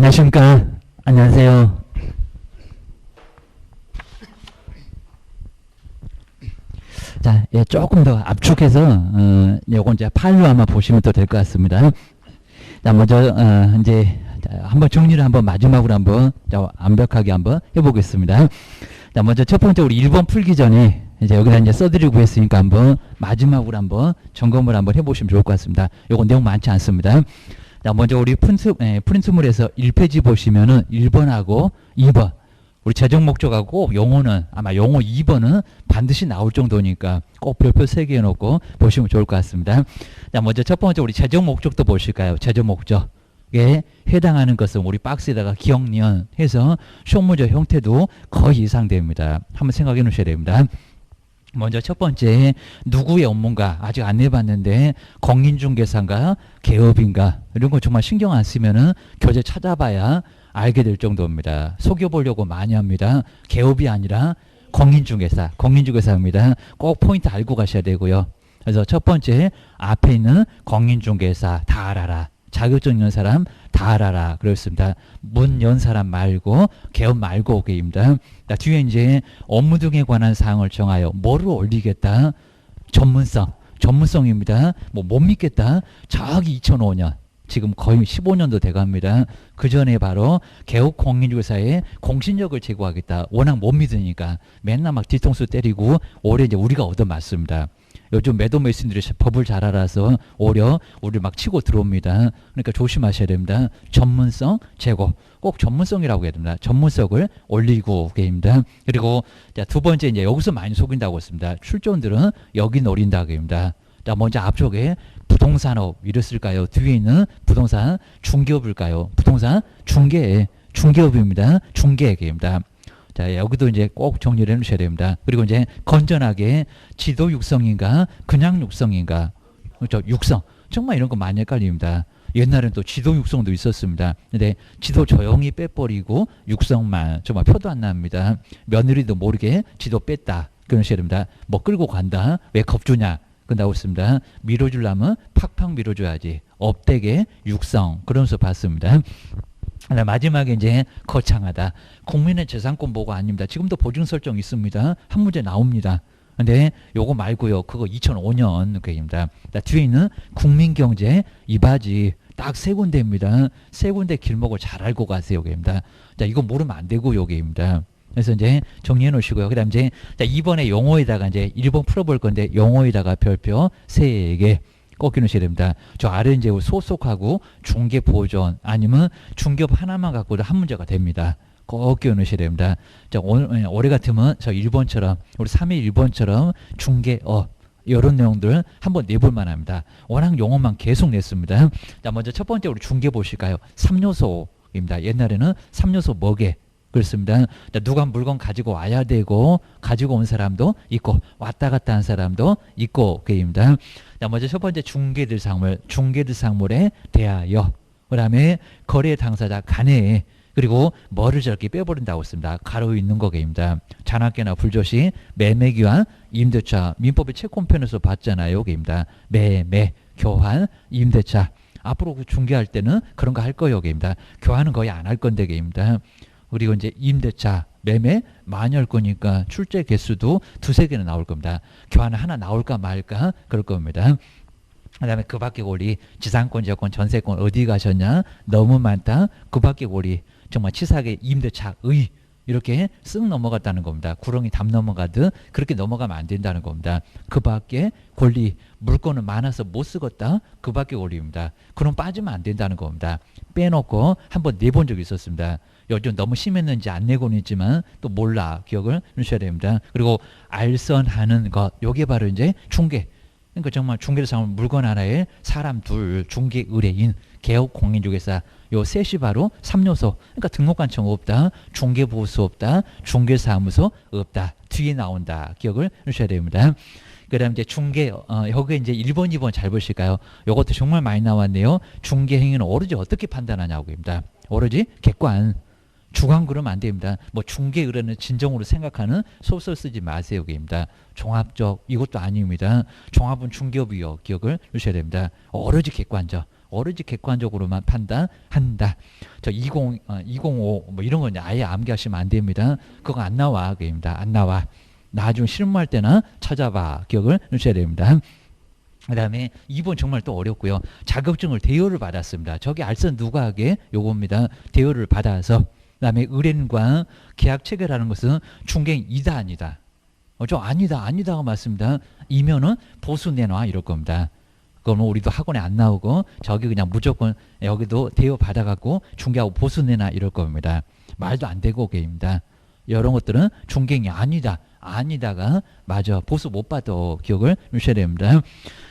안녕하십니까. 안녕하세요. 자, 예, 조금 더 압축해서, 요건 이제 파일로 아마 보시면 또 될 것 같습니다. 자, 먼저, 이제, 한번 정리를 한번 마지막으로 한번, 완벽하게 한번 해보겠습니다. 자, 먼저 첫 번째 우리 1번 풀기 전에, 이제 여기다 이제 써드리고 했으니까 한번 마지막으로 한번 점검을 한번 해보시면 좋을 것 같습니다. 요건 내용 많지 않습니다. 자, 먼저 우리 프린트물에서 1페이지 보시면은 1번하고 2번. 우리 재정 목적하고 용어는 아마 용어 2번은 반드시 나올 정도니까 꼭 별표 3개 해놓고 보시면 좋을 것 같습니다. 자, 먼저 첫 번째 우리 재정 목적도 보실까요? 재정 목적에 해당하는 것은 우리 박스에다가 기억년 해서 쇼문제 형태도 거의 예상됩니다. 한번 생각해 놓으셔야 됩니다. 먼저 첫 번째 누구의 업무인가 아직 안 내봤는데 공인중개사인가 개업인가 이런 거 정말 신경 안 쓰면은 교재 찾아봐야 알게 될 정도입니다. 속여보려고 많이 합니다. 개업이 아니라 공인중개사입니다. 꼭 포인트 알고 가셔야 되고요. 그래서 첫 번째 앞에 있는 공인중개사 다 알아라. 자격증 있는 사람 다 알아라. 그렇습니다. 문 연 사람 말고 개업 말고 오게입니다. 뒤에 이제 업무 등에 관한 사항을 정하여 뭐를 올리겠다. 전문성입니다. 못 믿겠다. 저기 2005년 지금 거의 15년도 돼갑니다. 그 전에 바로 개업 공인중개사의 공신력을 제고하겠다. 워낙 못 믿으니까 맨날 막 뒤통수 때리고 올해 이제 우리가 얻어맞습니다. 요즘 매도 매수인들이 법을 잘 알아서 오히려 우리 막 치고 들어옵니다. 그러니까 조심하셔야 됩니다. 전문성 제고. 꼭 전문성이라고 해야 됩니다. 전문성을 올리고 계십니다. 그리고 자, 두 번째 이제 여기서 많이 속인다고 했습니다. 출전들은 여기 노린다고 합니다. 자, 먼저 앞쪽에 부동산업 이랬을까요? 뒤에 있는 부동산 중개업일까요? 부동산 중개업입니다. 중개업입니다. 자, 여기도 이제 꼭 정리를 해 놓으셔야 됩니다. 그리고 이제 건전하게 지도 육성인가 그냥 육성인가 그렇죠? 육성 정말 이런 거 많이 헷갈립니다. 옛날에는 또 지도 육성도 있었습니다. 근데 지도 조용히 빼버리고 육성만 정말 표도 안 납니다. 며느리도 모르게 지도 뺐다 그러셔야 됩니다. 뭐 끌고 간다 왜 겁주냐 나오고 있습니다. 밀어주려면 팍팍 밀어줘야지. 업되게 육성 그러면서 봤습니다. 마지막에 이제 거창하다. 국민의 재산권 보고 아닙니다. 지금도 보증 설정 있습니다. 한 문제 나옵니다. 근데 요거 말고요. 그거 2005년 그입니다. 뒤에 있는 국민경제 이 바지 딱 세 군데입니다. 세 군데 길목을 잘 알고 가세요. 여기입니다. 자, 이거 모르면 안 되고 여기입니다. 그래서 이제 정리해 놓으시고요. 그 다음 이제 자, 이번에 용어에다가 이제 1번 풀어볼 건데 용어에다가 별표 3개 꼭 끼놓으셔야 됩니다. 저 아래 이제 소속하고 중개 보존 아니면 중개업 하나만 갖고도 한 문제가 됩니다. 꼭 끼워놓으셔야 됩니다. 자, 올해 같으면 저 1번처럼 우리 3회 1번처럼 중개업 이런 내용들 한번 내볼 만합니다. 워낙 용어만 계속 냈습니다. 자, 먼저 첫 번째 우리 중개 보실까요? 3요소입니다. 옛날에는 3요소 뭐게? 그렇습니다. 누가 물건 가지고 와야 되고 가지고 온 사람도 있고 왔다 갔다 한 사람도 있고 그입니다. 먼저 첫 번째 중개들 상물에 대하여 그 다음에 거래 당사자 간에 그리고 뭐를 저렇게 빼버린다고 했습니다. 가로 있는 거게입니다. 잔학계나 불조시 매매기한 임대차 민법의 채권편에서 봤잖아요. 게입니다. 매매 교환 임대차 앞으로 중개할 때는 그런 거 할 거예요. 게입니다. 교환은 거의 안 할 건데 게입니다. 그리고 이제 임대차, 매매 많이 할 거니까 출제 개수도 2-3개는 나올 겁니다. 교환 하나 나올까 말까 그럴 겁니다. 그 다음에 그 밖에 권리, 지상권, 지역권, 전세권 어디 가셨냐? 너무 많다. 그 밖에 권리, 정말 치사하게 임대차의 이렇게 쓱 넘어갔다는 겁니다. 구렁이 담 넘어가듯 그렇게 넘어가면 안 된다는 겁니다. 그 밖에 권리, 물건은 많아서 못 쓰겠다. 그 밖에 권리입니다. 그럼 빠지면 안 된다는 겁니다. 빼놓고 한번 내본 적이 있었습니다. 요즘 너무 심했는지 안 내고는 있지만 또 몰라 기억을 해주셔야 됩니다. 그리고 알선하는 것 요게 바로 이제 중개. 그러니까 정말 중개를 상하면 물건 하나에 사람 둘 중개 의뢰인 개업 공인중개사 요 셋이 바로 3요소. 그러니까 등록관청 없다. 중개보수 없다. 중개사무소 없다. 뒤에 나온다. 기억을 해주셔야 됩니다. 그 다음 이제 중개, 여기 이제 1번, 2번 잘 보실까요? 요것도 정말 많이 나왔네요. 중개 행위는 오로지 어떻게 판단하냐고입니다. 오로지 객관. 주관 그러면 안 됩니다. 뭐 중개 의뢰는 진정으로 생각하는 소설 쓰지 마세요. 여기입니다. 종합적 이것도 아닙니다. 종합은 중개업이요. 기억을 주셔야 됩니다. 오로지 객관적. 오로지 객관적으로만 판단한다. 저 205 뭐 이런 건 아예 암기하시면 안 됩니다. 그거 안 나와. 그입니다. 안 나와. 나중 실무할 때나 찾아봐. 기억을 하셔야 됩니다. 그 다음에 2번 정말 또 어렵고요. 자격증을 대여를 받았습니다. 저기 알선 누가 하게? 요겁니다. 대여를 받아서. 그 다음에 의뢰인과 계약 체결하는 것은 중개인이다 아니다. 저 아니다가 맞습니다. 이면은 보수 내놔 이럴 겁니다. 그러면 우리도 학원에 안 나오고 저기 그냥 무조건 여기도 대여 받아갖고 중개하고 보수 내놔 이럴 겁니다. 말도 안 되고 게임입니다. 이런 것들은 중개인이 아니다가 맞아. 보수 못 받아. 기억을 하셔야 됩니다.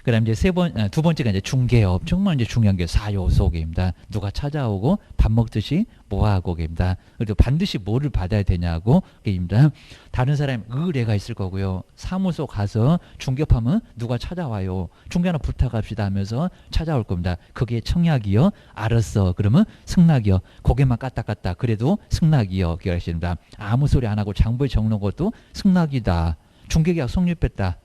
그 다음 이제 두 번째가 이제 중개업. 정말 이제 중요한 게 4요소입니다. 누가 찾아오고 밥 먹듯이 뭐하고 게입니다. 그래도 반드시 뭐를 받아야 되냐고 게입니다. 다른 사람이 의뢰가 있을 거고요. 사무소 가서 중개업하면 누가 찾아와요. 중개 하나 부탁합시다 하면서 찾아올 겁니다. 그게 청약이요. 알았어. 그러면 승낙이요. 고개만 까딱까딱 그래도 승낙이요. 기억하십니다. 아무 소리 안 하고 장부에 적는 것도 승낙이다. 중개계약 성립했다.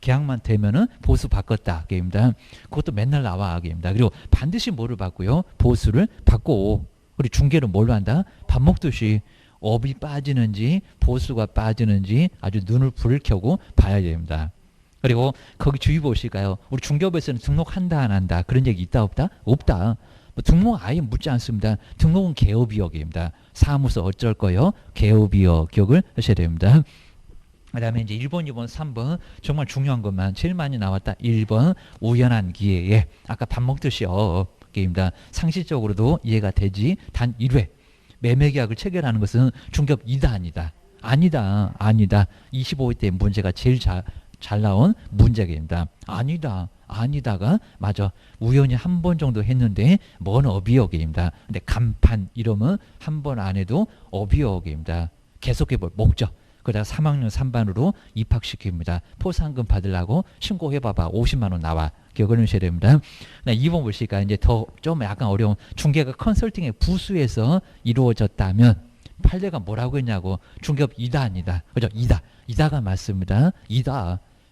계약만 되면은 보수 바꿨다. 게임입니다. 그것도 맨날 나와. 게임입니다. 그리고 반드시 뭐를 받고요? 보수를 받고. 우리 중개는 뭘로 한다? 밥 먹듯이 업이 빠지는지 보수가 빠지는지 아주 눈을 불을 켜고 봐야 됩니다. 그리고 거기 주의 보실까요? 우리 중개업에서는 등록한다 안 한다 그런 얘기 있다 없다? 없다. 뭐 등록 아예 묻지 않습니다. 등록은 개업이역입니다. 사무소 어쩔 거요? 개업이역 기억을 하셔야 됩니다. 그 다음에 이제 1번, 2번, 3번 정말 중요한 것만 제일 많이 나왔다. 1번 우연한 기회에 아까 밥 먹듯이 게임입니다. 상식적으로도 이해가 되지. 단 1회 매매계약을 체결하는 것은 중개업이다 아니다. 25회 때 문제가 제일 잘 나온 문제입니다. 아니다가 맞아. 우연히 한 번 정도 했는데 뭔 어비역입니다. 근데 간판 이러면 한 번 안 해도 어비역입니다. 계속해볼 목적. 그러다가 3학년 3반으로 입학시킵니다. 포상금 받으려고 신고해봐봐. 50만 원 나와. 기억을 하셔야 됩니다. 2번 보시니까 이제 더 좀 약간 어려운 중개가 컨설팅의 부수에서 이루어졌다면 판례가 뭐라고 했냐고. 중개업 이다 아니다. 그죠? 이다가 맞습니다.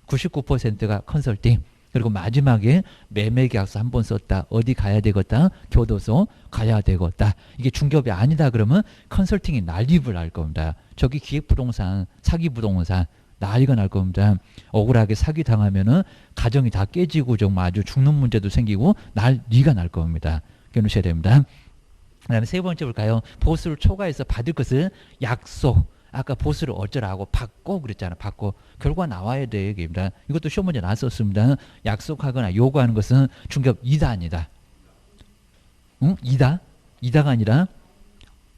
99%가 컨설팅. 그리고 마지막에 매매계약서 한 번 썼다. 어디 가야 되겠다. 교도소 가야 되겠다. 이게 중개업이 아니다 그러면 컨설팅이 난립을 날 겁니다. 저기 기획부동산, 사기부동산 난리가 날 겁니다. 억울하게 사기당하면은 가정이 다 깨지고 정말 아주 죽는 문제도 생기고 난리가 날 겁니다. 기억하셔야 됩니다. 그 다음에 세 번째 볼까요? 보수를 초과해서 받을 것을 약속. 아까 보수를 어쩌라고 받고 그랬잖아. 받고 결과 나와야 돼. 얘기입니다. 이것도 시험 문제 나왔었습니다. 약속하거나 요구하는 것은 중개업 이다 아니다. 응? 이다가 아니라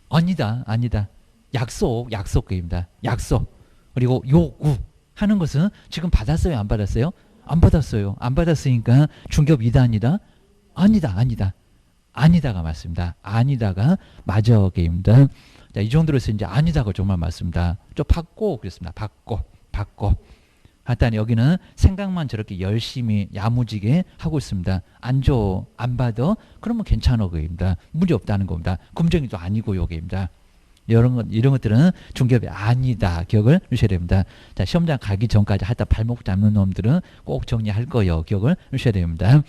아니다. 약속입니다. 약속. 그리고 요구하는 것은 지금 받았어요, 안 받았어요? 안 받았어요. 안 받았으니까 중개업 이다 아니다. 아니다가 맞습니다. 아니다가 맞아. 게임입니다. 자, 이 정도로 해서 이제 아니다가 정말 맞습니다. 좀 받고 그랬습니다. 받고. 하여튼 여기는 생각만 저렇게 열심히 야무지게 하고 있습니다. 안 줘, 안 받아? 그러면 괜찮아. 그입니다. 문제 없다는 겁니다. 금정이도 아니고 요게입니다. 이런 것들은 중개업이 아니다. 기억을 하셔야 됩니다. 자, 시험장 가기 전까지 하다 발목 잡는 놈들은 꼭 정리할 거예요. 기억을 하셔야 됩니다.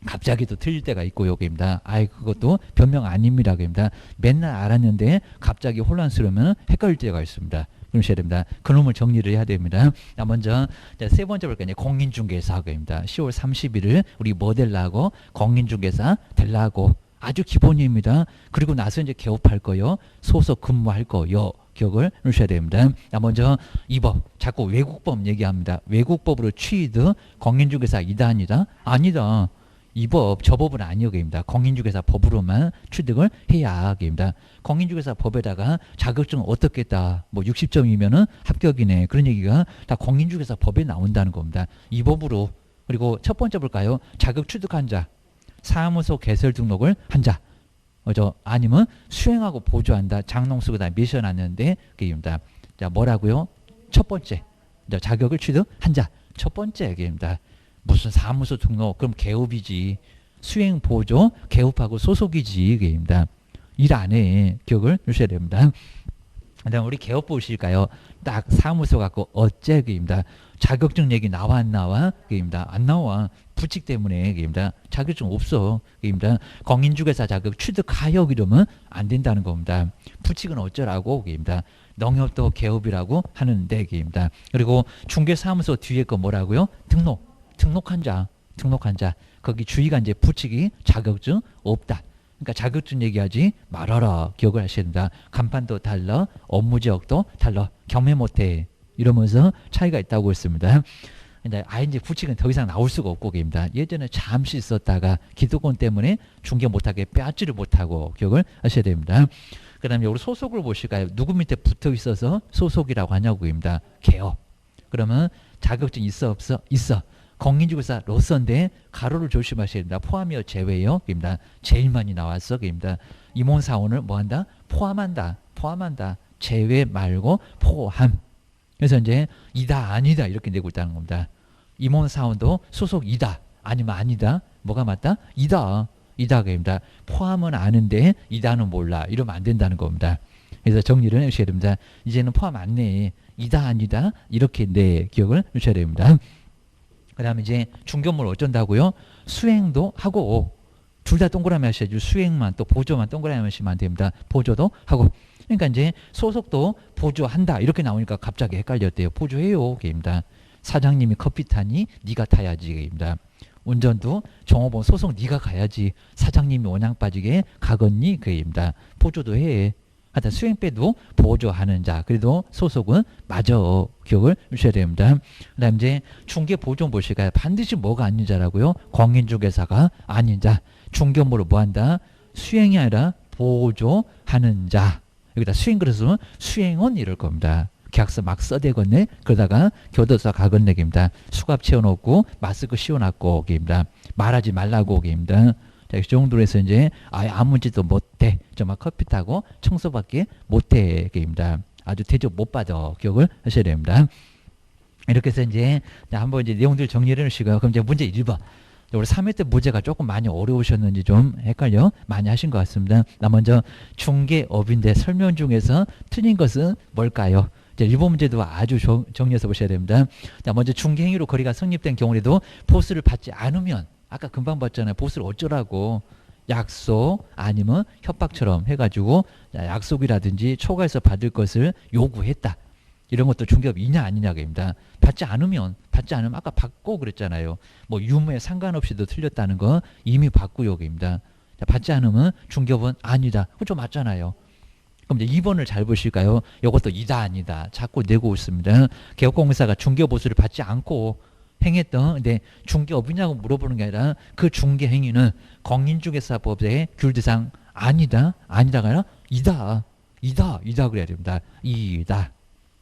갑자기 또 틀릴 때가 있고 여기입니다. 그것도 변명 아닙니다. 여기입니다. 맨날 알았는데 갑자기 혼란스러우면 헷갈릴 때가 있습니다. 그러셔야 됩니다. 그놈을 정리를 해야 됩니다. 자, 먼저 세 번째 볼까요? 공인중개사입니다. 10월 31일 우리 뭐 되려고? 공인중개사 되려고. 아주 기본입니다. 그리고 나서 이제 개업할 거요. 소속 근무할 거요. 기억을 하셔야 됩니다. 자, 먼저 이 법. 자꾸 외국법 얘기합니다. 외국법으로 취득 공인중개사 이다 아니다. 이 법, 저 법은 아니어입니다. 공인중개사 법으로만 취득을 해야 입니다. 공인중개사 법에다가 자격증을 어떻게 했다. 뭐 60점이면은 합격이네. 그런 얘기가 다 공인중개사 법에 나온다는 겁니다. 이 법으로. 그리고 첫 번째 볼까요? 자격 취득한 자. 사무소 개설 등록을 한 자. 아니면 수행하고 보조한다. 장롱수가 미션 왔는데 그입니다. 자, 뭐라고요? 첫 번째. 자격을 취득한 자. 첫 번째 얘기입니다. 무슨 사무소 등록 그럼 개업이지. 수행 보조 개업하고 소속이지. 이게입니다. 일 안 해. 기억을 주셔야 됩니다. 그다음 우리 개업 보실까요? 딱 사무소 갖고 어째기입니다. 자격증 얘기 나와 안 나와? 그입니다. 안 나와. 부칙 때문에 그입니다. 자격증 없어. 그입니다. 공인중개사 자격 취득하여 이러면 안 된다는 겁니다. 부칙은 어쩌라고? 그입니다. 농협도 개업이라고 하는데 그입니다. 그리고 중개사무소 뒤에 거 뭐라고요? 등록한 자. 거기 주의가 이제 부칙이 자격증 없다. 그러니까 자격증 얘기하지 말아라. 기억을 하셔야 됩니다. 간판도 달라. 업무 지역도 달라. 경매 못해. 이러면서 차이가 있다고 했습니다. 근데 이제 부칙은 더 이상 나올 수가 없고 그입니다. 예전에 잠시 있었다가 기득권 때문에 중개 못하게 빼앗지를 못하고 기억을 하셔야 됩니다. 그 다음에 우리 소속을 보실까요? 누구 밑에 붙어 있어서 소속이라고 하냐고입니다. 개업. 그러면 자격증 있어 없어? 있어. 공인중개사로서인데 가로를 조심하셔야 됩니다. 포함이요 제외요? 입니다. 제일 많이 나왔어. 입니다. 임원사원을 뭐한다? 포함한다. 제외 말고 포함. 그래서 이제 이다 아니다 이렇게 내고 있다는 겁니다. 임원사원도 소속이다 아니면 아니다. 뭐가 맞다? 이다 그입니다. 포함은 아는데 이다는 몰라. 이러면 안 된다는 겁니다. 그래서 정리를 해주셔야 됩니다. 이제는 포함 안 내. 이다 아니다 이렇게 내 기억을 해주셔야 됩니다. 그 다음에 이제 중개업무를 어쩐다고요? 수행도 하고 둘 다 동그라미 하셔야죠. 수행만 또 보조만 동그라미 하시면 안 됩니다. 보조도 하고. 그러니까 이제 소속도 보조한다 이렇게 나오니까 갑자기 헷갈렸대요. 보조해요. 그입니다. 사장님이 커피 타니 네가 타야지. 그입니다. 운전도 종업원 소속 네가 가야지. 사장님이 원양 빠지게 가겠니? 그입니다. 보조도 해. 하여튼 수행배도 보조하는 자. 그래도 소속은 맞아. 기억을 주셔야 됩니다. 그 다음 이제 중개 보조 보실까요? 반드시 뭐가 아닌 자라고요? 공인중개사가 아닌 자. 중개업무를 뭐한다? 수행이 아니라 보조하는 자. 여기다 수행 그래서 수행원 이럴 겁니다. 계약서 막 써대건네. 그러다가 교도소 가건네 입니다. 수갑 채워놓고 마스크 씌워놨고 입니다. 말하지 말라고 입니다. 이 정도로 해서 이제 아무 짓도 못해. 정말 커피 타고 청소밖에 못해. 입니다. 아주 대접 못 받아. 기억을 하셔야 됩니다. 이렇게 해서 이제 한번 이제 내용들 정리를 해주시고요. 그럼 이제 문제 1번. 우리 3회 때 문제가 조금 많이 어려우셨는지 좀 헷갈려 많이 하신 것 같습니다. 나 먼저 중개업인데 설명 중에서 틀린 것은 뭘까요? 이제 1번 문제도 아주 정리해서 보셔야 됩니다. 자, 먼저 중개행위로 거래가 성립된 경우에도 보수를 받지 않으면 아까 금방 봤잖아요. 보수를 어쩌라고. 약속 아니면 협박처럼 해가지고 약속이라든지 초과해서 받을 것을 요구했다. 이런 것도 중개업이냐 아니냐입니다. 받지 않으면 아까 받고 그랬잖아요. 뭐 유무에 상관없이도 틀렸다는 거 이미 받고 요구입니다. 받지 않으면 중개업은 아니다. 그거 맞잖아요. 그럼 이제 2번을 잘 보실까요? 이것도 이다 아니다. 자꾸 내고 있습니다. 개업공사가 중개보수를 받지 않고 행했던 근데 중개업이냐고 물어보는 게 아니라 그 중개 행위는 공인중개사법의 규율대상 아니다가 아니라 이다 그래야 됩니다. 이다.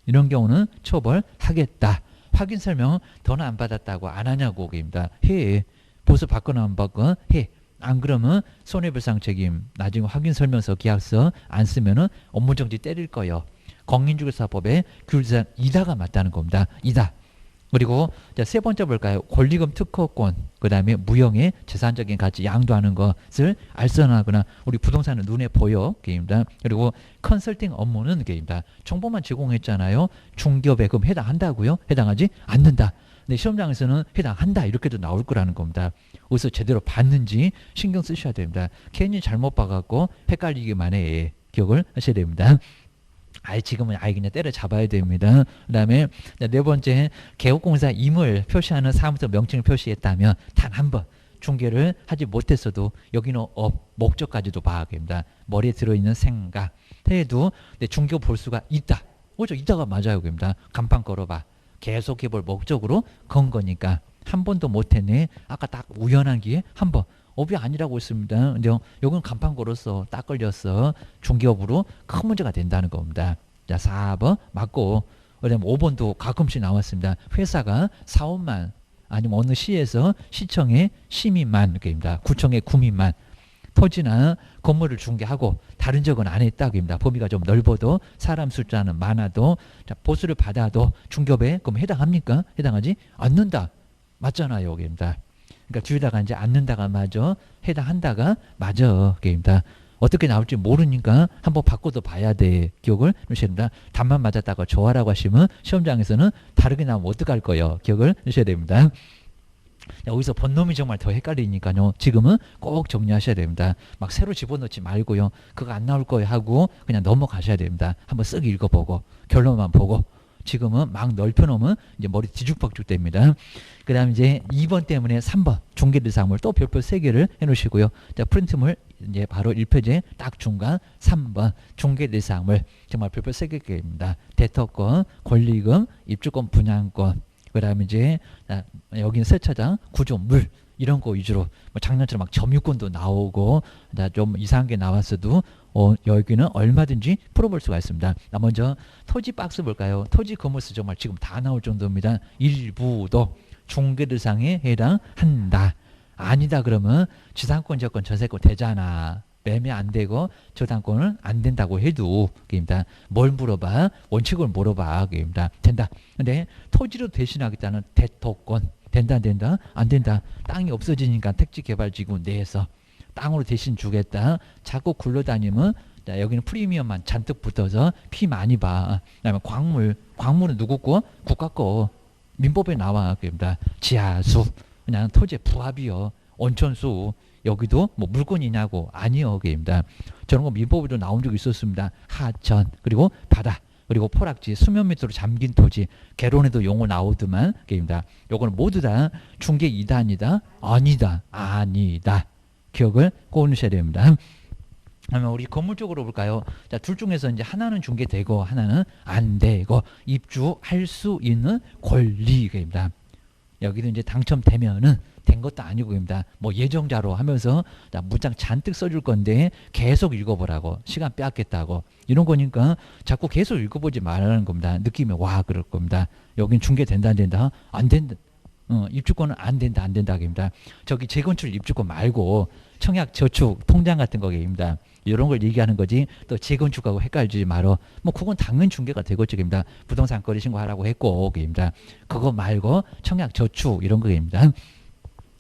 이런 경우는 처벌하겠다. 확인 설명 더는 안 받았다고 안 하냐고 입니다. 해. 보수 받거나 안 받거나 해. 안 그러면 손해배상 책임 나중에 확인 설명서 계약서 안 쓰면은 업무정지 때릴 거예요. 공인중개사법의 규율대상 이다가 맞다는 겁니다. 이다. 그리고 자, 세 번째 볼까요? 권리금 특허권, 그 다음에 무형의 재산적인 가치 양도하는 것을 알선하거나 우리 부동산은 눈에 보여. 게임입니다. 그리고 컨설팅 업무는 게임입니다. 정보만 제공했잖아요. 중개업에 그럼 해당한다고요? 해당하지 않는다. 근데 시험장에서는 해당한다 이렇게도 나올 거라는 겁니다. 어디서 제대로 봤는지 신경 쓰셔야 됩니다. 괜히 잘못 봐갖고 헷갈리기만 해. 기억을 하셔야 됩니다. 지금은 그냥 때려잡아야 됩니다. 그 다음에 네 번째 개업공사 임을 표시하는 사무소 명칭을 표시했다면 단 한 번 중개를 하지 못했어도 여기는 목적까지도 봐야 됩니다. 머리에 들어있는 생각 해도 중개 볼 수가 있다. 그렇죠? 이따가 맞아요. 됩니다. 간판 걸어봐. 계속 해볼 목적으로 건 거니까 한 번도 못했네. 아까 딱 우연한 기회 한 번. 업이 아니라고 했습니다. 근데 여기는 간판 걸었어. 딱 걸렸어. 중개업으로 큰 문제가 된다는 겁니다. 자, 4번 맞고 그다음에 5번도 가끔씩 나왔습니다. 회사가 사업만 아니면 어느 시에서 시청에 시민만 입니다. 구청에 구민만 토지나 건물을 중개하고 다른 적은 안 했다입니다. 범위가 좀 넓어도 사람 숫자는 많아도 자, 보수를 받아도 중개업에 그럼 해당합니까? 해당하지 않는다. 맞잖아요. 입니다. 그러니까 뒤에다가 이제 않는다가 맞아, 해당한다가 맞아. 게임다. 어떻게 나올지 모르니까 한번 바꿔도 봐야 돼. 기억을 해주셔야 됩니다. 답만 맞았다가 좋아라고 하시면 시험장에서는 다르게 나오면 어떡할 거예요. 기억을 해주셔야 됩니다. 여기서 본놈이 정말 더 헷갈리니까요. 지금은 꼭 정리하셔야 됩니다. 막 새로 집어넣지 말고요. 그거 안 나올 거예요 하고 그냥 넘어가셔야 됩니다. 한번 쓱 읽어보고 결론만 보고. 지금은 막 넓혀놓으면 이제 머리 뒤죽박죽 됩니다. 그 다음 이제 2번 때문에 3번 중개대상물 또 별표 3개를 해놓으시고요. 자, 프린트물 이제 바로 1페이지에 딱 중간 3번 중개대상물 정말 별표 3개입니다. 대터권, 권리금, 입주권, 분양권. 그 다음에 이제 여기는 세차장, 구조물 이런 거 위주로 뭐 작년처럼 막 점유권도 나오고 좀 이상한 게 나왔어도 여기는 얼마든지 풀어볼 수가 있습니다. 먼저 토지 박스 볼까요? 토지 건물수 정말 지금 다 나올 정도입니다. 일부도 중개대상에 해당한다. 아니다 그러면 지상권, 저권, 전세권 되잖아. 매매 안 되고 저당권은 안 된다고 해도 입니다. 뭘 물어봐? 원칙을 물어봐. 입니다. 된다. 근데 토지로 대신하겠다는 대토권 된다 안 된다? 안 된다. 땅이 없어지니까 택지개발지구 내에서 땅으로 대신 주겠다. 자꾸 굴러다니면 자, 여기는 프리미엄만 잔뜩 붙어서 피 많이 봐. 그다음에 광물은 누구 거? 국가 거. 민법에 나와. 입니다. 지하수 그냥 토지의 부합이요. 온천수 여기도 뭐 물건이냐고 아니요. 입니다. 저런 거 민법에도 나온 적이 있었습니다. 하천 그리고 바다. 그리고 포락지, 수면 밑으로 잠긴 토지, 개론에도 용어 나오더만, 입니다. 요거는 모두 다 중개 2단이다, 아니다. 기억을 꼭 넣으셔야 됩니다. 그러면 우리 건물 쪽으로 볼까요? 자, 둘 중에서 이제 하나는 중개되고 하나는 안 되고 입주할 수 있는 권리입니다. 여기도 이제 당첨되면은 된 것도 아니고입니다. 뭐 예정자로 하면서 문장 잔뜩 써줄 건데 계속 읽어보라고 시간 빼앗겠다고 이런 거니까 자꾸 계속 읽어보지 말라는 겁니다. 느낌이 와 그럴 겁니다. 여긴 중개된다 안 된다? 안 된다. 입주권은 안 된다 입니다. 저기 재건축 입주권 말고 청약 저축 통장 같은 거입니다. 이런 걸 얘기하는 거지 또 재건축하고 헷갈리지 말어. 뭐 그건 당연 중개가 되겠죠입니다. 부동산 거래 신고하라고 했고 입니다. 그거 말고 청약 저축 이런 거입니다.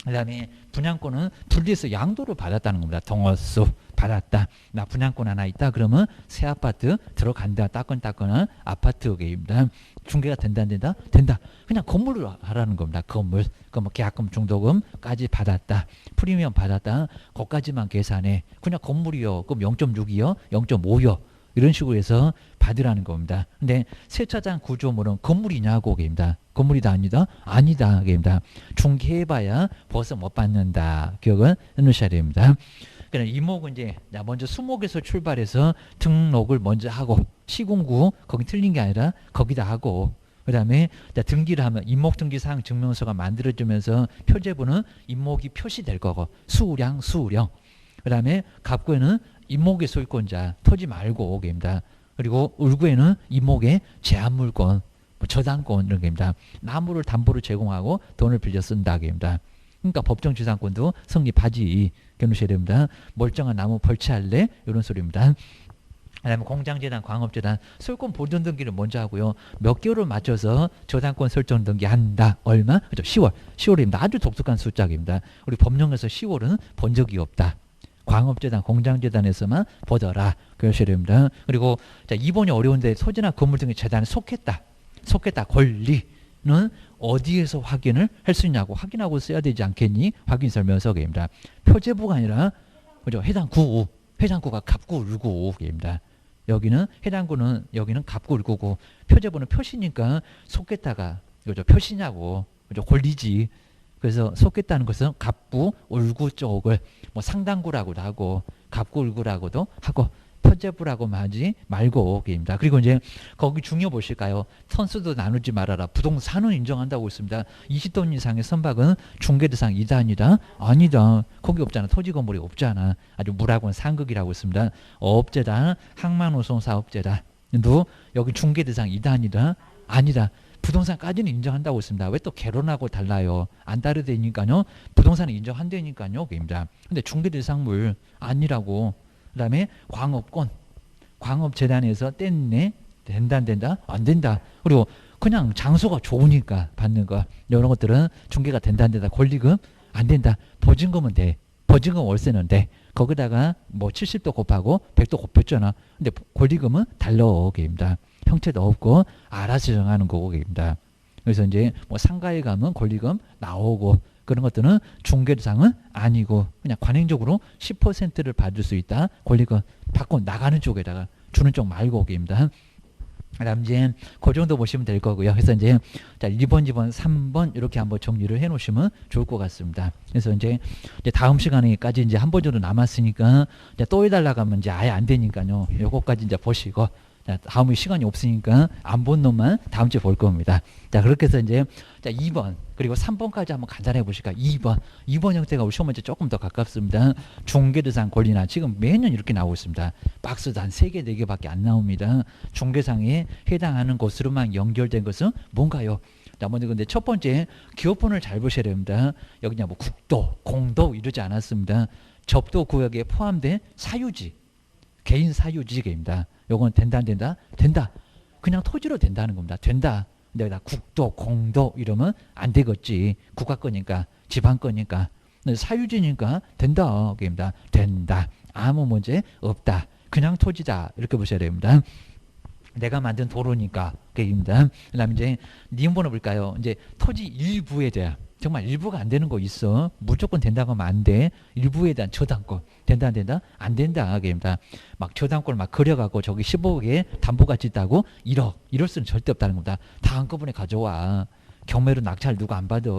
그 다음에 분양권은 분리해서 양도를 받았다는 겁니다. 동어수 받았다. 나 분양권 하나 있다. 그러면 새 아파트 들어간다. 따끈따끈한 아파트입니다. 중개가 된다 안 된다? 된다. 그냥 건물을 하라는 겁니다. 건물. 그럼 계약금 중도금까지 받았다. 프리미엄 받았다. 거기까지만 계산해. 그냥 건물이요. 그럼 0.6이요? 0.5요. 이런 식으로 해서 받으라는 겁니다. 근데 세차장 구조물은 건물이냐고 입니다. 건물이다 아니다? 아니다. 입니다. 중개해봐야 벌써 못 받는다. 기억을 해놓으셔야 됩니다. 그럼 이목은 이제 먼저 수목에서 출발해서 등록을 먼저 하고 시군구 거기 틀린 게 아니라 거기다 하고 그 다음에 등기를 하면 임목등기사항 증명서가 만들어지면서 표제부는 임목이 표시될 거고 수령 그 다음에 갑구에는 임목의 소유권자 토지 말고 오게입니다. 그리고 을구에는 임목의 제한물권 뭐 저당권 이런 게입니다. 나무를 담보로 제공하고 돈을 빌려 쓴다게입니다. 그러니까 법정지상권도 성립하지 겨누셔야 됩니다. 멀쩡한 나무 벌채할래 이런 소리입니다. 그다음에 공장재단, 광업재단 소유권 보존 등기를 먼저 하고요. 몇 개월을 맞춰서 저당권 설정 등기한다. 얼마? 그렇죠. 10월. 10월입니다. 아주 독특한 숫자입니다. 우리 법령에서 10월은 본 적이 없다. 광업재단, 공장재단에서만 보더라. 그러셔야 됩니다. 그리고 자, 이번이 어려운데 소지나 건물 등의 재단에 속했다. 권리는 어디에서 확인을 할 수 있냐고 확인하고 써야 되지 않겠니? 확인설명서입니다. 표제부가 아니라 그죠? 해당 구가 갑구, 을구입니다. 여기는 해당구는 여기는 갑구, 을구고 표제부는 표시니까 속겠다가 그죠? 표시냐고 그죠? 권리지. 그래서 속겠다는 것은 갑구, 을구 쪽을 뭐 상당구라고도 하고 갑구, 을구라고도 하고 표제부라고만 하지 말고 입니다. 그리고 이제 거기 중요 보실까요? 선수도 나누지 말아라. 부동산은 인정한다고 있습니다. 20돈 이상의 선박은 중개대상 2단이다. 아니다. 거기 없잖아. 토지 건물이 없잖아. 아주 물하고는 상극이라고 있습니다. 어업재단, 항만우송사업재단도 여기 중개대상 2단이다. 아니다. 부동산까지는 인정한다고 있습니다. 왜 또 개론하고 달라요? 안 다르다니까요. 부동산은 인정한다니까요. 입니다. 근데 중개대상물 아니라고. 그 다음에 광업권, 광업재단에서 뗐네, 된다 안 된다? 안 된다. 그리고 그냥 장소가 좋으니까 받는 거 이런 것들은 중개가 된다 안 된다. 권리금 안 된다. 보증금은 돼. 보증금 월세는 돼. 거기다가 뭐 70도 곱하고 100도 곱했잖아. 근데 권리금은 달러 게임이다. 형태도 없고 알아서 정하는 거고 게임이다. 그래서 이제 뭐 상가에 가면 권리금 나오고 그런 것들은 중개상은 아니고 그냥 관행적으로 10%를 받을 수 있다. 권리금 받고 나가는 쪽에다가 주는 쪽 말고 게임이다. 그다음 이제 그 정도 보시면 될 거고요. 그래서 이제 자 1번, 2번, 3번 이렇게 한번 정리를 해 놓으시면 좋을 것 같습니다. 그래서 이제 다음 시간에까지 이제 한 번 정도 남았으니까 이제 또 해달라고 하면 이제 아예 안 되니까요. 요거까지 이제 보시고 자, 다음에 시간이 없으니까 안 본 놈만 다음 주에 볼 겁니다. 자, 그렇게 해서 이제 자, 2번 그리고 3번까지 한번 간단해 보실까? 2번 형태가 우리 시험 문제 조금 더 가깝습니다. 중개대상 권리나 지금 매년 이렇게 나오고 있습니다. 박스도 한 3개, 4개밖에 안 나옵니다. 중개상에 해당하는 것으로만 연결된 것은 뭔가요? 자, 먼저 근데 첫 번째 기업번호를 잘 보셔야 됩니다. 여기 그냥 뭐 국도, 공도 이러지 않았습니다. 접도 구역에 포함된 사유지, 개인 사유지입니다. 요건 된다 안 된다? 된다. 그냥 토지로 된다는 겁니다. 된다. 근데 여기다 국도, 공도 이러면 안 되겠지. 국가 거니까, 지방 거니까. 사유지니까 된다. 게임다. 된다. 아무 문제 없다. 그냥 토지다. 이렇게 보셔야 됩니다. 내가 만든 도로니까 게임다. 그다음에 이제 니은번호 볼까요? 이제 토지 일부에 대한 정말 일부가 안 되는 거 있어. 무조건 된다고 하면 안 돼. 일부에 대한 저당권. 된다 안 된다? 안 된다. 게임다. 막 저당권을 막 그려갖고 저기 15억에 담보가치 있다고 1억. 이럴 수는 절대 없다는 겁니다. 다 한꺼번에 가져와. 경매로 낙찰 누가 안 받아.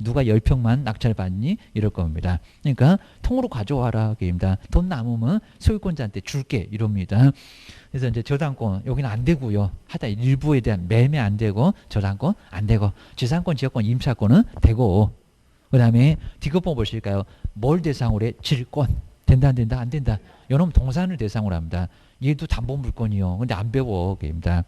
누가 10평만 낙찰 받니? 이럴 겁니다. 그러니까 통으로 가져와라. 게임다. 돈 남으면 소유권자한테 줄게. 이럽니다. 그래서 이제 저당권 여기는 안 되고요. 하다 일부에 대한 매매 안 되고 저당권 안 되고 지상권, 지역권, 임차권은 되고 그다음에 D급번 보실까요? 뭘 대상으로 해? 질권. 된다 안 된다? 안 된다. 요놈 동산을 대상으로 합니다. 얘도 담보물권이요. 근데 안 배워. 게임다.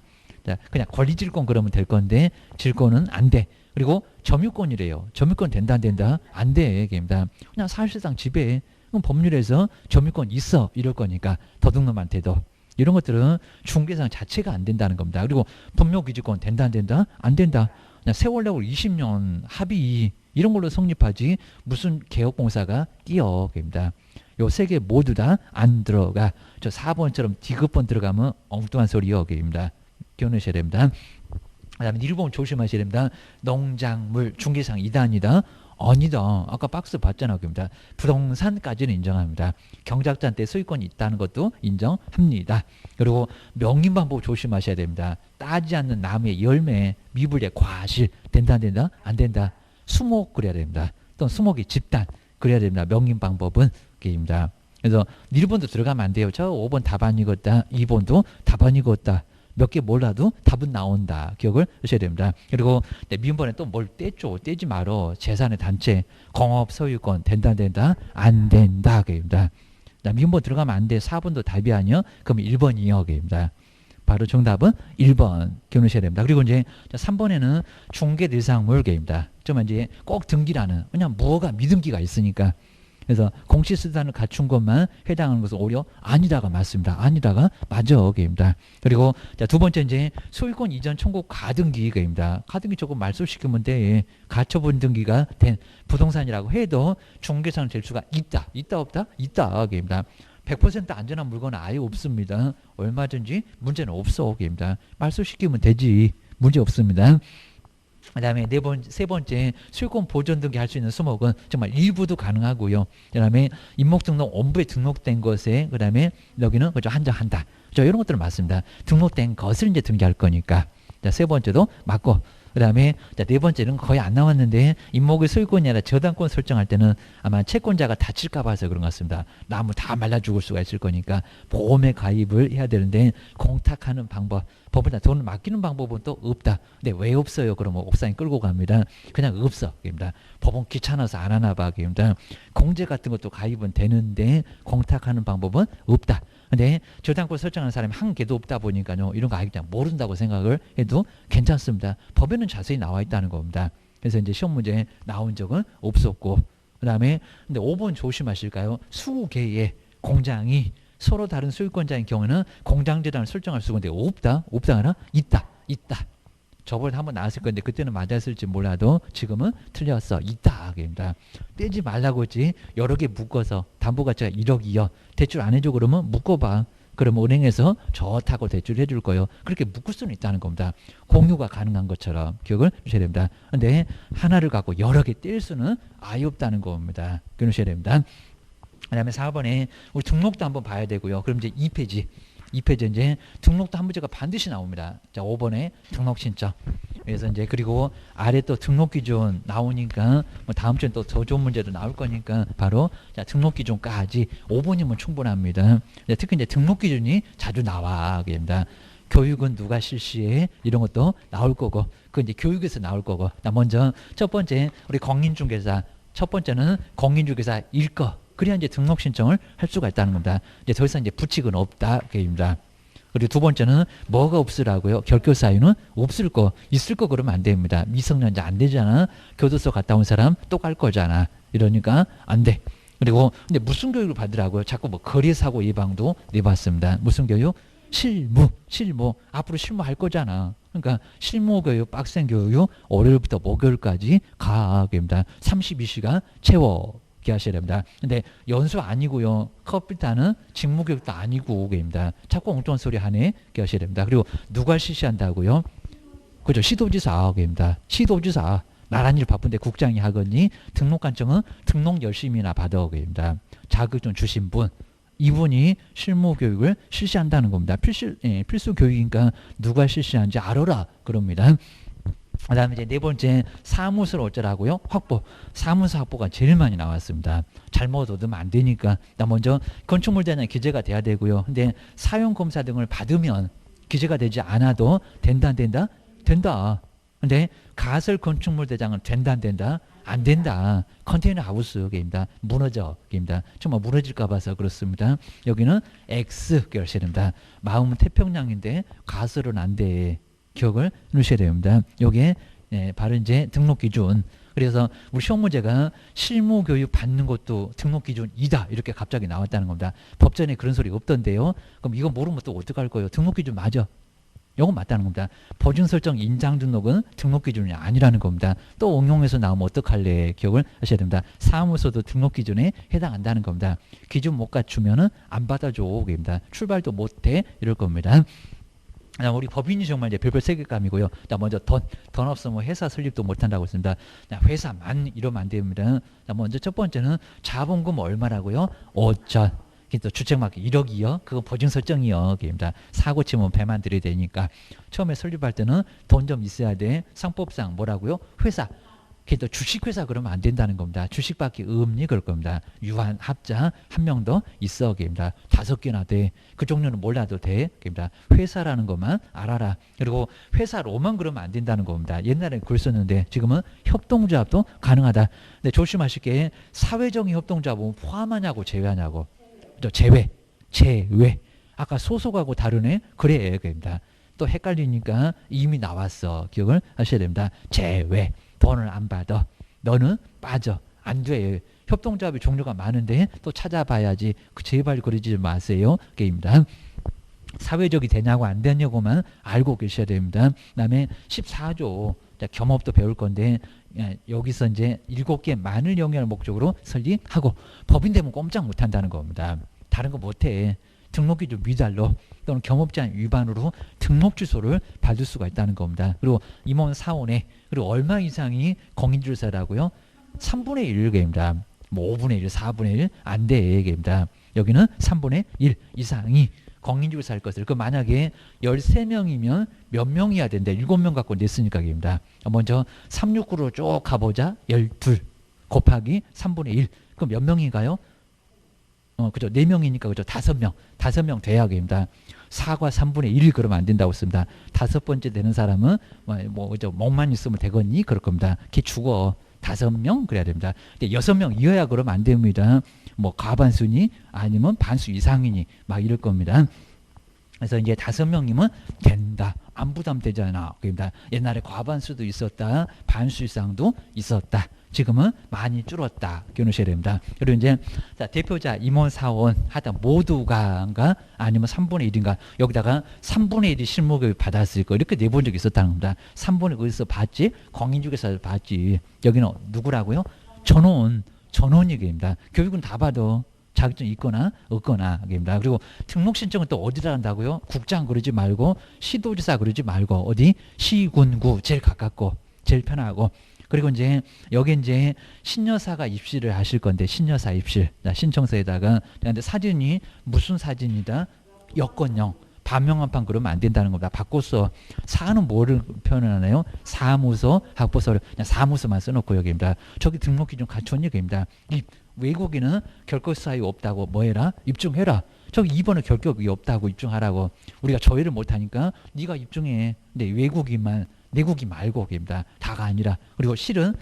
자, 그냥 권리질권 그러면 될 건데 질권은 안 돼. 그리고 점유권이래요. 점유권 된다 안 된다? 안 돼. 게임다. 그냥 사실상 지배. 그럼 법률에서 점유권 있어. 이럴 거니까 도둑놈한테도. 이런 것들은 중개상 자체가 안 된다는 겁니다. 그리고 분묘기지권 된다 안 된다? 안 된다. 그냥 세월력을 20년 합의 이런 걸로 성립하지 무슨 개업공사가 뛰어. 겁니다. 요 세 개 모두 다 안 들어가. 저 4번처럼 D급번 들어가면 엉뚱한 소리요. 겁니다. 기억하셔야 됩니다. 그다음에 1번 조심하셔야 됩니다. 농작물 중개상 2단이다. 아니다. 아까 박스 봤잖아. 겁니다. 부동산까지는 인정합니다. 경작자한테 소유권이 있다는 것도 인정합니다. 그리고 명인방법 조심하셔야 됩니다. 따지 않는 나무의 열매, 미불의 과실 된다 안 된다? 안 된다. 수목 그래야 됩니다. 또는 수목의 집단 그래야 됩니다. 명인방법은 게임입니다. 그래서 1번도 들어가면 안 돼요. 저 5번 답안이겠다. 2번도 답안이겠다. 몇 개 몰라도 답은 나온다. 기억을 하셔야 됩니다. 그리고 미음번에 또 뭘 떼죠. 떼지 말어. 재산의 단체, 공업 소유권 된다 안 된다? 안 된다. 그입니다. 미음번 들어가면 안 돼. 4번도 답이 아니요. 그럼 1번이요. 그입니다. 바로 정답은 1번 기억하셔야 됩니다. 그리고 이제 3번에는 중개 대상물 계입니다. 좀 이제 꼭 등기라는 그냥 무허가 미등기가 있으니까. 그래서 공시수단을 갖춘 것만 해당하는 것은 오히려 아니다가 맞습니다. 아니다가 맞아. 게임입니다. 그리고 자, 두 번째 이제 소유권 이전 청구 가등기입니다. 가등기 조금 말소시키면 돼. 가처분 등기가 된 부동산이라고 해도 중개상을 될 수가 있다. 있다 없다? 있다. 게임입니다. 100% 안전한 물건은 아예 없습니다. 얼마든지 문제는 없어. 게임입니다. 말소시키면 되지. 문제 없습니다. 그 다음에 세 번째 소유권 보존 등기 할 수 있는 수목은 정말 일부도 가능하고요. 그 다음에 임목등록 원부에 등록된 것에 그 다음에 여기는 그죠 한정한다. 저 이런 것들은 맞습니다. 등록된 것을 이제 등기할 거니까. 자, 세 번째도 맞고. 그 다음에 네 번째는 거의 안 나왔는데 임목의 소유권이 아니라 저당권 설정할 때는 아마 채권자가 다칠까 봐서 그런 것 같습니다. 나무 다 말라 죽을 수가 있을 거니까 보험에 가입을 해야 되는데 공탁하는 방법, 법을 다 돈을 맡기는 방법은 또 없다. 근데 왜 없어요? 그러면 옥상에 끌고 갑니다. 그냥 없어. 그입니다. 법은 귀찮아서 안 하나 봐. 그입니다. 공제 같은 것도 가입은 되는데 공탁하는 방법은 없다. 근데 저당권 설정하는 사람이 한 개도 없다 보니까요. 이런 거 아예 그냥 모른다고 생각을 해도 괜찮습니다. 법에는 자세히 나와 있다는 겁니다. 그래서 이제 시험 문제에 나온 적은 없었고 그 다음에 근데 5번 조심하실까요? 20개의 공장이 서로 다른 소유권자인 경우에는 공장재단을 설정할 수가 있는데 없다? 없다 하나? 있다. 있다. 저번에 한번 나왔을 건데 그때는 맞았을지 몰라도 지금은 틀렸어. 있다. 그입니다. 떼지 말라고 했지. 여러 개 묶어서 담보 가치가 1억이요. 대출 안 해줘 그러면 묶어봐. 그럼 은행에서 좋다고 대출해 줄 거예요. 그렇게 묶을 수는 있다는 겁니다. 공유가 가능한 것처럼 기억을 주셔야 됩니다. 근데 하나를 갖고 여러 개 뗄 수는 아예 없다는 겁니다. 기억하셔야 됩니다. 그 다음에 4번에 우리 등록도 한번 봐야 되고요. 그럼 이제 2페이지. 2페이지 이제 등록도 한 문제가 반드시 나옵니다. 자, 5번에 등록 신청. 그래서 이제 그리고 아래 또 등록 기준 나오니까 뭐 다음 주엔 또 더 좋은 문제도 나올 거니까 바로 자, 등록 기준까지 5번이면 충분합니다. 특히 이제 등록 기준이 자주 나와. 그입니다. 교육은 누가 실시해? 이런 것도 나올 거고, 그 이제 교육에서 나올 거고. 먼저 첫 번째 우리 공인중개사. 첫 번째는 공인중개사 일거. 그래야 이제 등록 신청을 할 수가 있다는 겁니다. 이제 더 이상 이제 부칙은 없다. 그입니다. 그리고 두 번째는 뭐가 없으라고요? 결교 사유는 없을 거, 있을 거 그러면 안 됩니다. 미성년자 안 되잖아. 교도소 갔다 온 사람 또 갈 거잖아. 이러니까 안 돼. 그리고 근데 무슨 교육을 받으라고요? 자꾸 뭐 거리사고 예방도 내봤습니다. 무슨 교육? 실무. 앞으로 실무할 거잖아. 그러니까 실무 교육, 빡센 교육, 월요일부터 목요일까지 가입니다. 32시간 채워. 기하셔야 됩니다. 근데 연수 아니고요. 컴퓨터는 직무교육도 아니고 입니다. 자꾸 엉뚱한 소리 하네. 기하셔야 됩니다. 그리고 누가 실시한다고요? 그죠? 시도지사입니다. 시도지사. 나란히 바쁜데 국장이 하거니 등록관청은 등록 열심히나 받아오게입니다. 자격증 주신 분. 이분이 실무교육을 실시한다는 겁니다. 필수 교육이니까 누가 실시하는지 알아라. 그럽니다. 그 다음에 이제 네 번째 사무소를 어쩌라고요? 확보. 사무소 확보가 제일 많이 나왔습니다. 잘못 얻으면 안 되니까. 먼저 건축물 대장 기재가 돼야 되고요. 근데 사용검사 등을 받으면 기재가 되지 않아도 된다 안 된다? 된다. 근데 가설 건축물 대장은 된다 안 된다? 안 된다. 컨테이너 하우스입니다. 무너져. 입니다. 정말 무너질까 봐서 그렇습니다. 여기는 X 결실입니다. 마음은 태평양인데 가설은 안 돼. 기억을 넣으셔야 됩니다. 요게 바로 이제 등록 기준. 그래서 우리 시험 문제가 실무 교육 받는 것도 등록 기준이다. 이렇게 갑자기 나왔다는 겁니다. 법전에 그런 소리 없던데요. 그럼 이거 모르면 또 어떡할 거예요? 등록 기준 맞아. 이건 맞다는 겁니다. 보증 설정 인장 등록은 등록 기준이 아니라는 겁니다. 또 응용해서 나오면 어떡할래? 기억을 하셔야 됩니다. 사무소도 등록 기준에 해당한다는 겁니다. 기준 못 갖추면은 안 받아줘. 입니다. 출발도 못해. 이럴 겁니다. 우리 법인이 정말 이제 별별 세계감이고요. 먼저 돈 없으면 회사 설립도 못한다고 했습니다. 회사만 이러면 안 됩니다. 먼저 첫 번째는 자본금 얼마라고요? 5천. 또 주택마켓 1억이요. 그건 보증 설정이요. 입니다. 사고 치면 배만 들여야 되니까. 처음에 설립할 때는 돈 좀 있어야 돼. 상법상 뭐라고요? 회사. 또 주식회사 그러면 안 된다는 겁니다. 주식밖에 없니? 그럴 겁니다. 유한 합자 한 명 더 있어. 입니다. 5개나 돼. 그 종류는 몰라도 돼. 입니다. 회사라는 것만 알아라. 그리고 회사로만 그러면 안 된다는 겁니다. 옛날에는 글 썼는데 지금은 협동조합도 가능하다. 근데 조심하실 게 사회적인 협동조합은 포함하냐고 제외하냐고. 제외. 아까 소속하고 다르네. 그래. 입니다. 또 헷갈리니까 이미 나왔어. 기억을 하셔야 됩니다. 제외. 돈을 안 받아. 너는 빠져. 안 돼. 협동조합의 종류가 많은데 또 찾아봐야지. 제발 그러지 마세요. 게임입니다. 사회적이 되냐고 안 되냐고만 알고 계셔야 됩니다. 그다음에 14조 겸업도 배울 건데 여기서 이제 7개 만을 영위할 목적으로 설립하고 법인 되면 꼼짝 못한다는 겁니다. 다른 거 못해. 등록기준 미달로 또는 겸업제한 위반으로 등록 취소를 받을 수가 있다는 겁니다. 그리고 임원 사원에 그리고 얼마 이상이 공인중개사라고요? 3분의 1개입니다. 뭐 5분의 1, 4분의 1 안 돼. 개입니다. 여기는 3분의 1 이상이 공인중개사 할 것을. 그 만약에 13명이면 몇 명이야 된대. 7명 갖고 냈으니까 개입니다. 먼저 369로 쭉 가보자. 12 곱하기 3분의 1. 그럼 몇 명인가요? 그죠. 4명이니까 그죠. 5명. 5명 돼야 됩니다. 4과 3분의 1 그러면 안 된다고 씁니다. 5번째 되는 사람은 그죠. 목만 있으면 되겠니? 그럴 겁니다. 걔 죽어. 5명 그래야 됩니다. 근데 6명 이어야 그러면 안 됩니다. 뭐 과반수니 아니면 반수 이상이니 막 이럴 겁니다. 그래서 이제 5명이면 된다. 안 부담되잖아. 그럽니다. 옛날에 과반수도 있었다. 반수 이상도 있었다. 지금은 많이 줄었다. 기억하셔야 됩니다. 그리고 이제 자, 대표자 임원 사원 하다 모두가인가 아니면 3분의 1인가 여기다가 3분의 1이 실무교육 받았을 거 이렇게 내본 적이 있었다는 겁니다. 3분의 1 어디서 봤지? 공인중개사에서 봤지. 여기는 누구라고요? 전원 얘기입니다. 교육은 다 봐도 자격증 있거나 없거나 입니다. 그리고 등록 신청은 또 어디다 한다고요? 국장 그러지 말고 시도지사 그러지 말고 어디? 시군구 제일 가깝고 제일 편하고 그리고 이제 여기 이제 신여사가 입시를 하실 건데 신여사 입실 신청서에다가 근데 사진이 무슨 사진이다? 여건형 반명한판 그러면 안 된다는 겁니다. 바꿔서 사는 뭐를 표현하나요? 사무소 학부서를 그냥 사무소만 써놓고 여기입니다. 저기 등록 기준 갖춘 얘기입니다. 이 외국인은 결격 사유 없다고 뭐해라? 입증해라. 저기 2번은 결격이 없다고 입증하라고. 우리가 저희를 못하니까 네가 입증해. 근데 외국인만 내국이 말고 입니다. 다가 아니라. 그리고 실은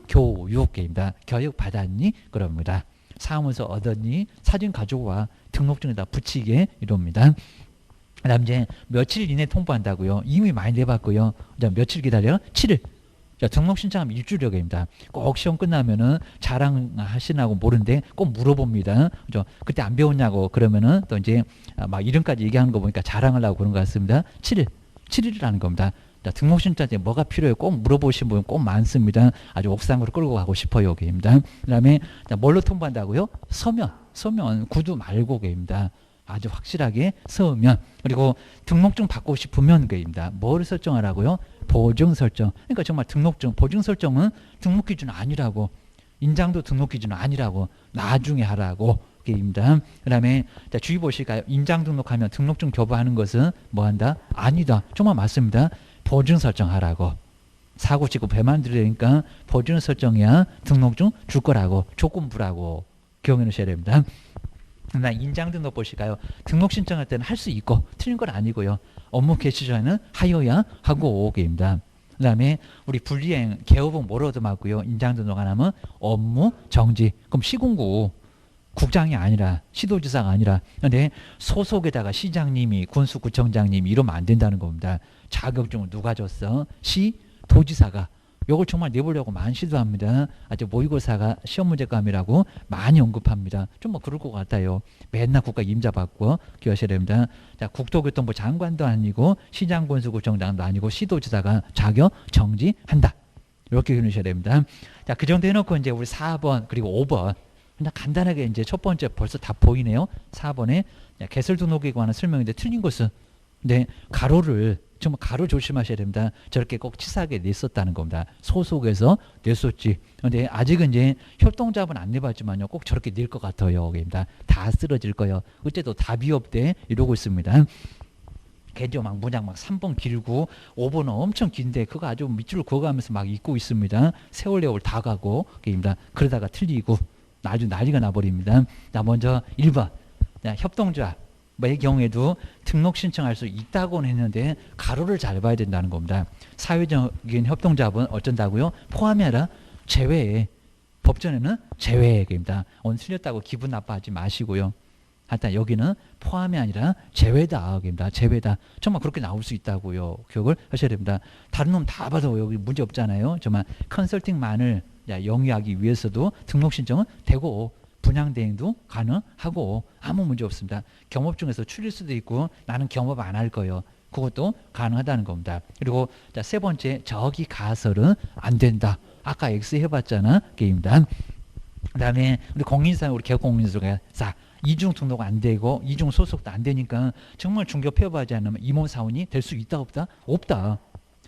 실무교육입니다. 교육 받았니? 그럽니다. 사무소 얻었니? 사진 가지고 와. 등록증에다 붙이게 이럽니다. 그다음 이제 며칠 이내 통보한다고요. 이미 많이 내봤고요. 며칠 기다려? 7일. 자, 등록 신청하면 일주일여기입니다. 꼭 시험 끝나면은 자랑하시나고 모르는데 꼭 물어봅니다. 그죠? 그때 안 배웠냐고 그러면은 또 이제 막 이름까지 얘기하는 거 보니까 자랑을 하고 그런 것 같습니다. 7일이라는 겁니다. 자, 등록 신청 때 뭐가 필요해요? 꼭 물어보신 분 꼭 많습니다. 아주 옥상으로 끌고 가고 싶어요. 여기입니다. 그다음에 뭘로 통보한다고요? 서면 구두 말고 게입니다. 아주 확실하게 서면 그리고 등록증 받고 싶으면 게입니다. 뭐를 설정하라고요? 보증 설정. 그러니까 정말 등록증 보증 설정은 등록 기준 아니라고 인장도 등록 기준 아니라고 나중에 하라고 게입니다. 그다음에 자, 주의 보실까요? 인장 등록하면 등록증 교부하는 것은 뭐한다? 아니다. 정말 맞습니다. 보증 설정하라고. 사고 치고 배만 들으니까 보증 설정이야 등록증 줄 거라고 조건부라고 기억해 놓으셔야 됩니다. 나 인장 등록 보실까요? 등록 신청할 때는 할 수 있고 틀린 건 아니고요. 업무 개시 전에는 하여야 하고 오게입니다. 그 다음에 우리 분리행 개업은 뭐로 얻어맞고요. 인장 등록 안 하면 업무 정지. 그럼 시군구 국장이 아니라 시도지사가 아니라 근데 소속에다가 시장님이 군수구청장님이 이러면 안 된다는 겁니다. 자격증을 누가 줬어? 시도지사가. 이걸 정말 내보려고 많이 시도합니다. 아주 모의고사가 시험 문제감이라고 많이 언급합니다. 좀 뭐 그럴 것 같아요. 맨날 국가 임자 받고 기억하셔야 됩니다. 자, 국토교통부 장관도 아니고 시장 군수구청장도 아니고 시도지사가 자격 정지한다. 이렇게 기억하셔야 됩니다. 자, 그 정도 해놓고 이제 우리 4번 그리고 5번 그냥 간단하게 이제 첫 번째 벌써 다 보이네요. 4번에 개설 등록에 관한 설명인데 틀린 것은 근데 가로를 정말 가로 조심하셔야 됩니다. 저렇게 꼭 치사하게 냈었다는 겁니다. 소속에서 냈었지. 근데 아직은 이제 협동조합은 안 내봤지만요. 꼭 저렇게 낼 것 같아요. 여기입니다. 다 쓰러질 거예요. 어째도 답이 없대 이러고 있습니다. 개조 막 문장 막 3번 길고 5번은 엄청 긴데 그거 아주 밑줄을 그어가면서 막 읽고 있습니다. 세월레월 다 가고 게임다. 그러다가 틀리고 아주 난리가 나버립니다. 자, 먼저 1번 협동조합 의 경우에도 등록 신청할 수 있다고는 했는데 가로를 잘 봐야 된다는 겁니다. 사회적인 협동조합은 어쩐다고요? 포함이 아니라 제외에 법전에는 제외입니다. 오늘 틀렸다고 기분 나빠하지 마시고요. 하여튼 여기는 포함이 아니라 제외다입니다. 제외다. 정말 그렇게 나올 수 있다고요. 기억을 하셔야 됩니다. 다른 놈 다 봐도 여기 문제 없잖아요. 정말 컨설팅만을 영위하기 위해서도 등록 신청은 되고 분양 대행도 가능하고 아무 문제 없습니다. 경업 중에서 추릴 수도 있고 나는 경업 안 할 거예요. 그것도 가능하다는 겁니다. 그리고 자, 세 번째 저기 가설은 안 된다. 아까 X 해봤잖아. 게임입니다. 그 다음에 우리 공인사 우리 개업공인사가 이중 등록 안 되고 이중 소속도 안 되니까 정말 중개업 폐업하지 않으면 임원사원이 될 수 있다 없다? 없다.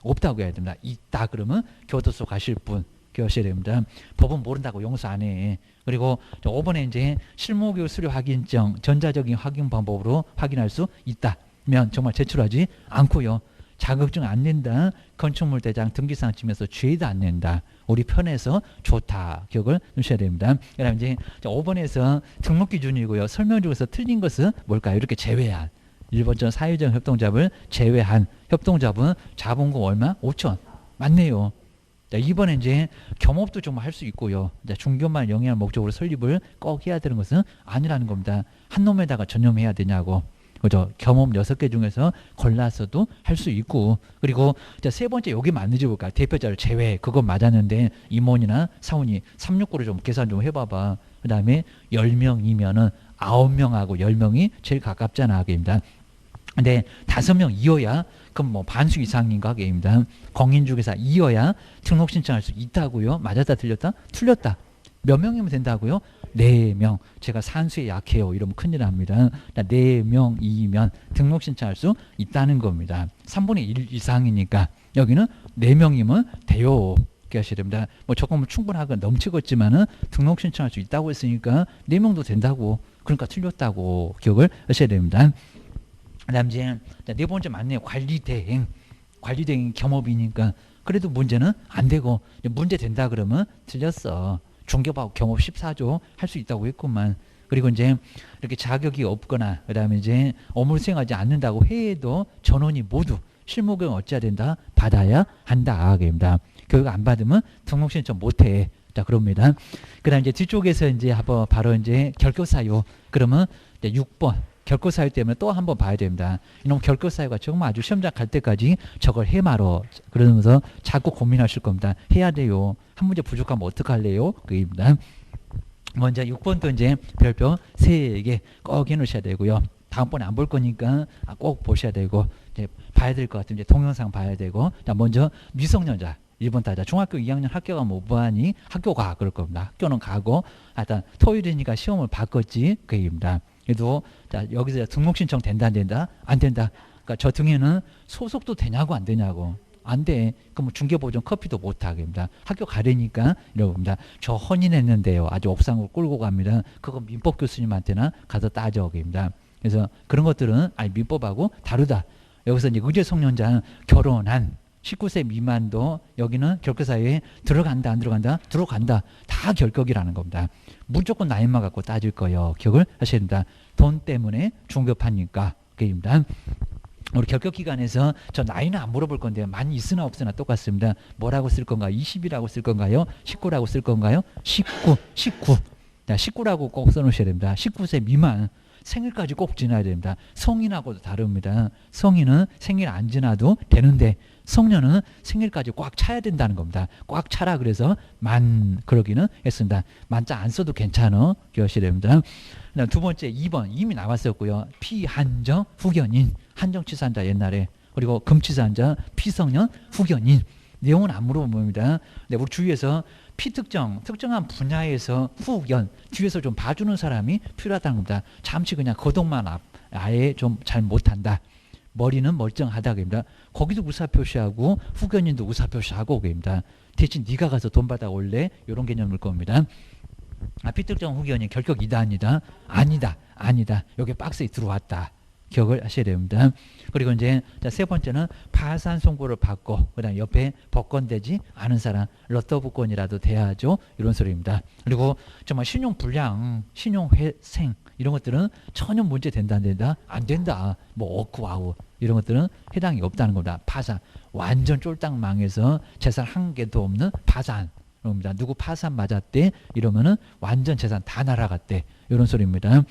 없다고 해야 됩니다. 있다 그러면 교도소 가실 분 기억하셔야 됩니다. 법은 모른다고 용서 안 해. 그리고 5번에 이제 실무교육 수료 확인증 전자적인 확인 방법으로 확인할 수 있다면 정말 제출하지 않고요. 자격증 안 낸다. 건축물 대장 등기상 측면에서 죄도 안 낸다. 우리 편에서 좋다. 기억을 하셔야 됩니다. 그다음 이제 5번에서 등록 기준이고요. 설명 중에서 틀린 것은 뭘까요? 이렇게 제외한 1번전 사회적 협동조합을 제외한 협동조합은 자본금 얼마? 5천. 맞네요. 자, 2번에 이제 겸업도 좀 할 수 있고요. 중견만 영위할 목적으로 설립을 꼭 해야 되는 것은 아니라는 겁니다. 한 놈에다가 전념해야 되냐고. 그죠? 경험 6개 중에서 골라서도 할 수 있고, 그리고 세 번째 여기 맞는지 볼까? 대표자를 제외. 그거 맞았는데 임원이나 사원이 369로 좀 계산 좀 해봐봐. 그 다음에 10명이면은 9명하고 10명이 제일 가깝잖아. 하게입니다. 근데 5명이어야 그럼 뭐 반수 이상인가 하게입니다. 공인중개사이어야 등록 신청할 수 있다고요. 맞았다 틀렸다? 틀렸다. 몇 명이면 된다고요? 4명. 제가 산수에 약해요. 이러면 큰일 납니다. 4명이면 등록 신청할 수 있다는 겁니다. 3분의 1 이상이니까 여기는 4명이면 돼요. 이렇게 하셔야 됩니다. 뭐 조금 충분하건 넘치겠지만은 등록 신청할 수 있다고 했으니까 4명도 된다고. 그러니까 틀렸다고 기억을 하셔야 됩니다. 그 다음 이제 네 번째 맞네요. 관리대행. 관리대행 겸업이니까 그래도 문제는 안 되고 문제 된다 그러면 틀렸어. 중개법 경업 14조 할 수 있다고 했구만. 그리고 이제 이렇게 자격이 없거나 그다음에 이제 업무를 수행하지 않는다고 해도 전원이 모두 실무 교육 어찌해야 된다? 받아야 한다. 하게입니다. 교육 안 받으면 등록 신청 못 해. 자, 그럽니다. 그다음 이제 뒤쪽에서 이제 한번 바로 이제 결격 사유. 그러면 이제 6번 결격 사유 때문에 또 한번 봐야 됩니다. 이놈 결격 사유가 정말 아주 시험장 갈 때까지 저걸 해 말어. 그러면서 자꾸 고민하실 겁니다. 해야 돼요. 한 문제 부족하면 어떡할래요? 그입니다. 먼저 6번도 이제 별표 3개 꼭 해놓으셔야 되고요. 다음번에 안 볼 거니까 꼭 보셔야 되고 이제 봐야 될 것 같으면 이제 동영상 봐야 되고. 자, 먼저 미성년자 1번 타자 중학교 2학년 학교가 못 보아니 학교 가 그럴 겁니다. 학교는 가고 하여튼 토요일이니까 시험을 봤겠지 그 얘기입니다. 그래도 자 여기서 등록 신청 된다 안 된다? 안 된다. 그러니까 저 등에는 소속도 되냐고 안 되냐고. 안 돼. 그럼 중개보증 커피도 못 하게입니다. 학교 가려니까 이러고 봅니다. 저 헌인했는데요. 아주 옥상으로 끌고 갑니다. 그거 민법 교수님한테나 가서 따져오게입니다. 그래서 그런 것들은 아니 민법하고 다르다. 여기서 이제 의제성년자는 결혼한 19세 미만도 여기는 결격사유에 들어간다 안 들어간다? 들어간다. 다 결격이라는 겁니다. 무조건 나이만 갖고 따질 거예요. 기억을 하셔야 됩니다. 돈 때문에 중개파니까 그입니다. 우리 결격기관에서 저 나이는 안 물어볼 건데요. 많이 있으나 없으나 똑같습니다. 뭐라고 쓸 건가요? 20이라고 쓸 건가요? 19라고 쓸 건가요? 19. 자, 19라고 꼭 써놓으셔야 됩니다. 19세 미만. 생일까지 꼭 지나야 됩니다. 성인하고도 다릅니다. 성인은 생일 안 지나도 되는데 성년은 생일까지 꽉 차야 된다는 겁니다. 꽉 차라 그래서 만 그러기는 했습니다. 만자 안 써도 괜찮아. 기억하셔야 됩니다. 그다음 두 번째 2번 이미 나왔었고요. 피한정 후견인 한정치사한자 옛날에 그리고 금치사한자 피성년 후견인 내용은 안 물어봅니다. 근데 우리 주위에서 특정한 분야에서 후견 뒤에서 좀 봐주는 사람이 필요하다는 겁니다. 잠시 그냥 거동만 아예 좀 잘 못한다. 머리는 멀쩡하다 그입니다. 거기도 의사표시하고 후견인도 의사표시하고 그입니다. 대신 네가 가서 돈 받아 올래? 이런 개념일 겁니다. 피특정 후견인 결격이다 아니다. 여기 박스에 들어왔다. 기억을 하셔야 됩니다. 그리고 이제 세 번째는 파산 선고를 받고 그다음 옆에 복권되지 않은 사람 로또 복권이라도 돼야죠. 이런 소리입니다. 그리고 정말 신용불량, 신용회생 이런 것들은 전혀 문제 된다 안 된다? 안 된다. 뭐 억구 아우 이런 것들은 해당이 없다는 겁니다. 파산 완전 쫄딱 망해서 재산 한 개도 없는 파산. 입니다. 누구 파산 맞았대 이러면은 완전 재산 다 날아갔대. 이런 소리입니다.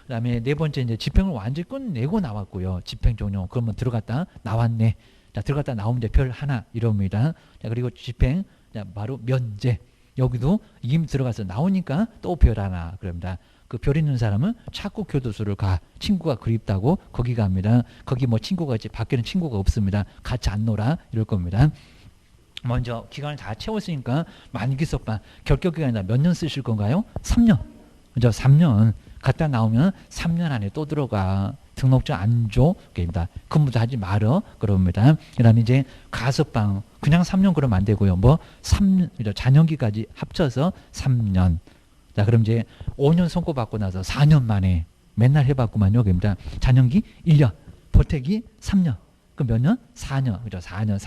그다음에 네 번째 이제 집행을 완전히 끝내고 나왔고요. 집행 종료 그러면 들어갔다 나왔네. 자 들어갔다 나오면 이제 별 하나 이럽니다. 자 그리고 집행 자, 바로 면제 여기도 이미 들어가서 나오니까 또 별 하나 그럽니다. 그 별 있는 사람은 자꾸 교도소를 가. 친구가 그립다고 거기 갑니다. 거기 뭐 친구가 있지 밖에는 친구가 없습니다. 같이 안 놀아 이럴 겁니다. 먼저 기간을 다 채웠으니까 만기석반 결격기간이다 몇 년 쓰실 건가요? 3년. 그죠? 3년. 갔다 나오면 3년 안에 또 들어가. 등록증 안 줘. 그입니다. 근무도 하지 말어. 그럽니다. 그 다음에 이제 가석방. 그냥 3년 그러면 안 되고요. 뭐 3년, 잔영기까지 합쳐서 3년. 자, 그럼 이제 5년 선고받고 나서 4년 만에 맨날 해봤구만요. 그입니다. 잔영기 1년. 보태기 3년. 그럼 몇 년? 4년. 그죠? 4년.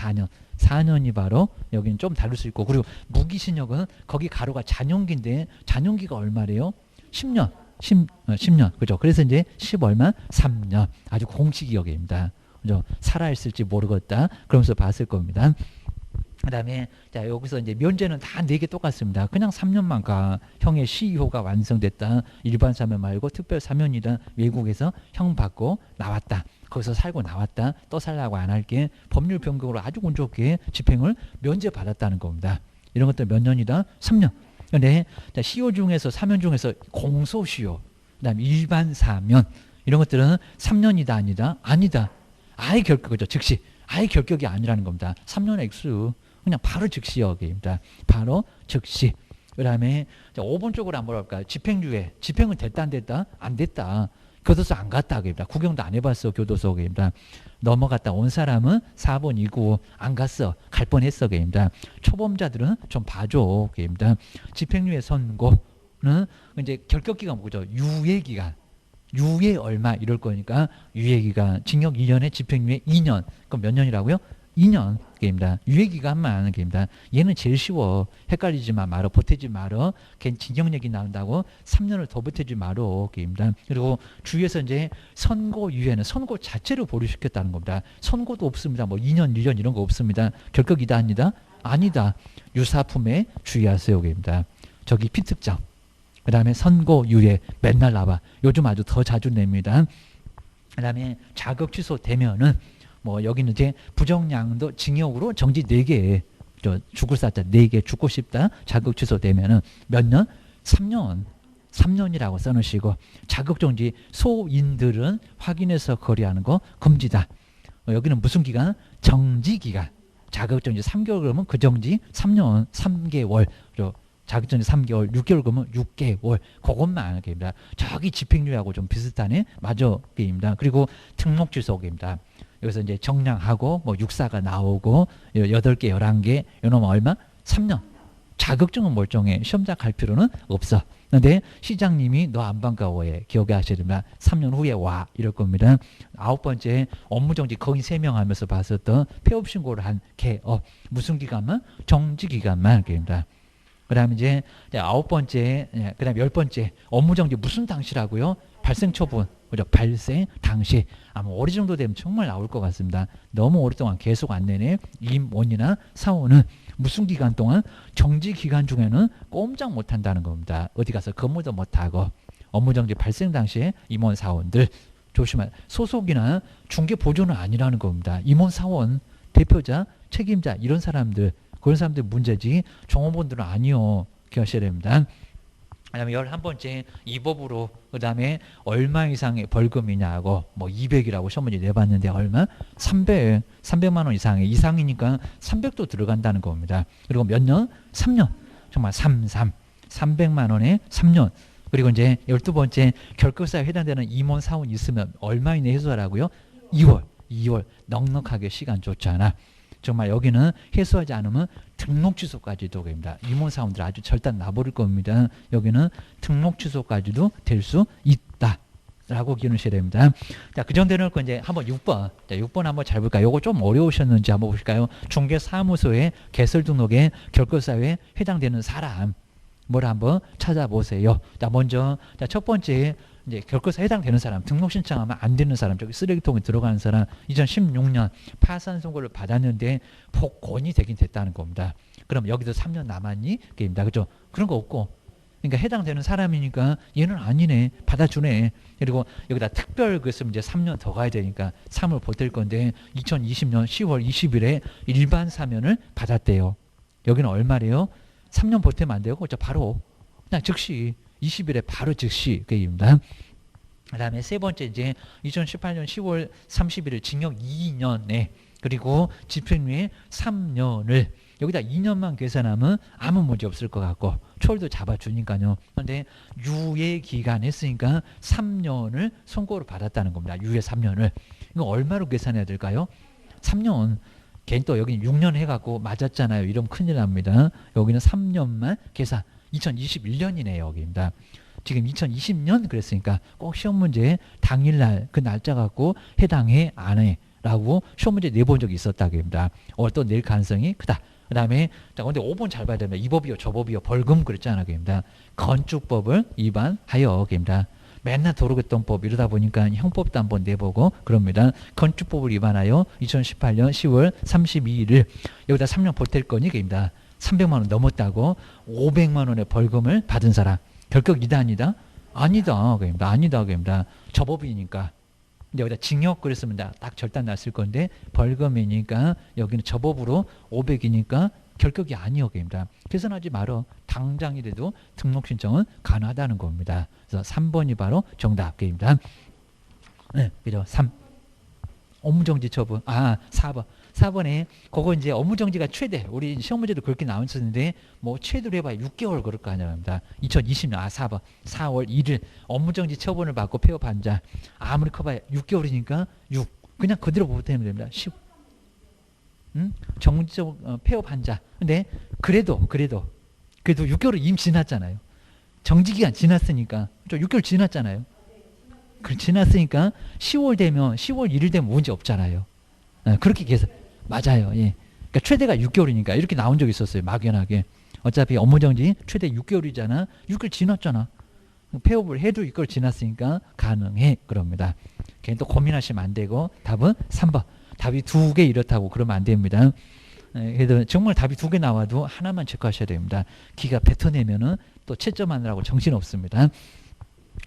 4년이 바로 여기는 좀 다를 수 있고. 그리고 무기신역은 거기 가로가 잔영기인데 잔영기가 얼마래요? 10년. 10년. 그죠? 그래서 이제 10 얼마? 3년. 아주 공식 기억입니다. 그죠? 살아있을지 모르겠다. 그러면서 봤을 겁니다. 그다음에 자 여기서 이제 면제는 다 4개 똑같습니다. 그냥 3년만 가. 형의 시효가 완성됐다. 일반 사면 말고 특별 사면이다. 외국에서 형 받고 나왔다. 거기서 살고 나왔다. 또 살라고 안 할게. 법률 변경으로 아주 운 좋게 집행을 면제 받았다는 겁니다. 이런 것들 몇 년이다? 3년. 근데 자, 시효 중에서 사면 중에서 공소시효, 그다음에 일반 사면 이런 것들은 3년이다 아니다? 아니다. 아예 결격이죠. 즉시. 아예 결격이 아니라는 겁니다. 3년의 액수 그냥 바로 즉시역입니다. 바로 즉시. 그다음에 5번 쪽으로 한번 볼까요? 집행유예. 집행은 됐다 안 됐다? 안 됐다. 교도소 안 갔다 그입니다. 구경도 안 해봤어 교도소 그입니다. 넘어갔다 온 사람은 4번이고 안 갔어. 갈 뻔했어 그입니다. 초범자들은 좀 봐줘 그입니다. 집행유예 선고는 이제 결격기간 뭐죠? 유예기간. 유예 얼마 이럴 거니까 유예기간 징역 2년에 집행유예 2년. 그럼 몇 년이라고요? 2년 게임이다. 유예기간만 게임이다. 얘는 제일 쉬워. 헷갈리지만 말어. 보태지 말어. 걔 징역 얘기 나온다고 3년을 더 보태지 말어. 게임이다. 그리고 주위에서 이제 선고 유예는 선고 자체를 보류시켰다는 겁니다. 선고도 없습니다. 뭐 2년, 1년 이런 거 없습니다. 결격이다 아니다? 아니다. 유사품에 주의하세요. 게임이다. 저기 피특정. 그 다음에 선고 유예 맨날 나와. 요즘 아주 더 자주 냅니다. 그 다음에 자격 취소되면은 뭐 여기는 이제 부정량도 징역으로 정지 4개, 죽을 쌌다 4개 죽고 싶다 자격 취소되면은 몇 년? 3년. 3년이라고 써놓으시고 자격정지 소인들은 확인해서 거래하는 거 금지다. 여기는 무슨 기간? 정지기간. 자격정지 3개월 그러면 그 정지 3년 3개월. 자격정지 3개월, 6개월 그러면 6개월. 그것만 게임이다. 저기 집행유예하고 좀 비슷하네. 맞아 게임이다. 그리고 등록 취소입니다. 여기서 이제 정량하고 뭐 육사가 나오고 8개, 11개 이놈은 얼마? 3년. 자격증은 멀쩡해. 시험장 갈 필요는 없어. 근데 시장님이 너 안 반가워해. 기억해 하셔야 됩니다. 3년 후에 와. 이럴 겁니다. 9번째 업무정지 거의 3명 하면서 봤었던 폐업신고를 한 개업. 무슨 기간만? 정지기간만 게임이다. 그 다음에 이제 9번째, 그 다음에 10번째 업무정지 무슨 당시라고요? 발생처분. 그죠? 발생 당시. 아마 올해 정도 되면 정말 나올 것 같습니다. 너무 오랫동안 계속 안 내네. 임원이나 사원은 무슨 기간 동안 정지 기간 중에는 꼼짝 못 한다는 겁니다. 어디 가서 근무도 못 하고 업무정지 발생 당시에 임원 사원들 조심할. 소속이나 중개 보조는 아니라는 겁니다. 임원 사원, 대표자, 책임자 이런 사람들 그런 사람들 문제지 종업원들은 아니요. 기억하셔야 됩니다. 그 다음에 11번째 이 법으로 그 다음에 얼마 이상의 벌금이냐고 뭐 200이라고 시험문제 내봤는데 얼마? 300만 원 이상이니까 300도 들어간다는 겁니다. 그리고 몇 년? 3년. 정말 300만 원에 3년. 그리고 이제 12번째 결격사에 해당되는 임원 사원 있으면 얼마 이내 해소하라고요? 2월. 넉넉하게 시간 줬잖아. 정말 여기는 해소하지 않으면 등록 취소까지도 됩니다. 임원 사원들 아주 절단 나버릴 겁니다. 여기는 등록 취소까지도 될 수 있다라고 기억하셔야 됩니다. 자, 그 정도 해놓고 이제 한번 6번. 자, 6번 한번 잘 볼까요? 요거 좀 어려우셨는지 한번 보실까요? 중개사무소의 개설 등록에 결격사유에 해당되는 사람. 뭘 한번 찾아보세요. 자, 먼저 첫 번째 이제 결격사에 해당되는 사람, 등록 신청하면 안 되는 사람, 저기 쓰레기통에 들어가는 사람, 2016년 파산 선고를 받았는데 복권이 되긴 됐다는 겁니다. 그럼 여기도 3년 남았니? 게임이다. 그죠? 그런 거 없고. 그러니까 해당되는 사람이니까 얘는 아니네. 받아주네. 그리고 여기다 특별 그랬으면 이제 3년 더 가야 되니까 3을 보탤 건데 2020년 10월 20일에 일반 사면을 받았대요. 여기는 얼마래요? 3년 보태면 안 되고 바로 그냥 즉시 20일에 바로 즉시 게임입니다. 그 다음에 세 번째 이제 2018년 10월 31일 징역 2년에 그리고 집행유예 3년을 여기다 2년만 계산하면 아무 문제 없을 것 같고 초월도 잡아주니까요. 그런데 유예 기간 했으니까 3년을 선고를 받았다는 겁니다. 유예 3년을. 이거 얼마로 계산해야 될까요? 3년. 걔는 또 여기는 6년 해갖고 맞았잖아요. 이러면 큰일 납니다. 여기는 3년만 계산. 2021년이네요. 여기입니다. 지금 2020년 그랬으니까 꼭 시험 문제 당일날 그 날짜 갖고 해당해 안 해 라고 시험 문제 내본 적이 있었다. 그입니다. 또 낼 가능성이 크다. 그 다음에 근데 5번 잘 봐야 됩니다. 이 법이요 저 법이요 벌금 그랬잖아요. 그입니다. 건축법을 위반하여 그입니다. 맨날 도로교통법 이러다 보니까 형법도 한번 내보고 그럽니다. 건축법을 위반하여 2018년 10월 32일 여기다 3년 보탤 건이 입니다. 300만 원 넘었다고 500만 원의 벌금을 받은 사람 결격 이단이다? 아니다. 그입니다. 아니다. 그입니다. 저법이니까. 근데 여기다 징역 그랬으면 딱 절단 났을 건데 벌금이니까 여기는 저법으로 500이니까 결격이 아니요. 그입니다. 계산하지 말어. 당장이라도 등록 신청은 가능하다는 겁니다. 그래서 3번이 바로 정답. 그입니다. 네, 그죠. 3. 업무정지 처분. 4번. 4번에 그거 이제 업무정지가 최대. 우리 시험 문제도 그렇게 나왔었는데 뭐 최대로 해봐야 6개월 그럴 거 아닙니다. 2020년 4번 4월 1일 업무정지 처분을 받고 폐업한 자 아무리 커봐야 6개월이니까 6 그냥 그대로 보면 됩니다. 10. 정지적 폐업한 자. 근데 그래도 6개월이 이미 지났잖아요. 정지기간 지났으니까 6개월 지났잖아요. 지났으니까 10월 1일 되면 문제 없잖아요. 그렇게 계산 맞아요. 예. 그러니까 최대가 6개월이니까 이렇게 나온 적이 있었어요. 막연하게. 어차피 업무정지 최대 6개월이잖아. 6개월 지났잖아. 폐업을 해도 6개월 지났으니까 가능해. 그럽니다. 괜히 또 고민하시면 안 되고 답은 3번. 답이 2개 이렇다고 그러면 안 됩니다. 그래도 정말 답이 2개 나와도 하나만 체크하셔야 됩니다. 기가 뱉어내면은 또 채점 하느라고 정신 없습니다.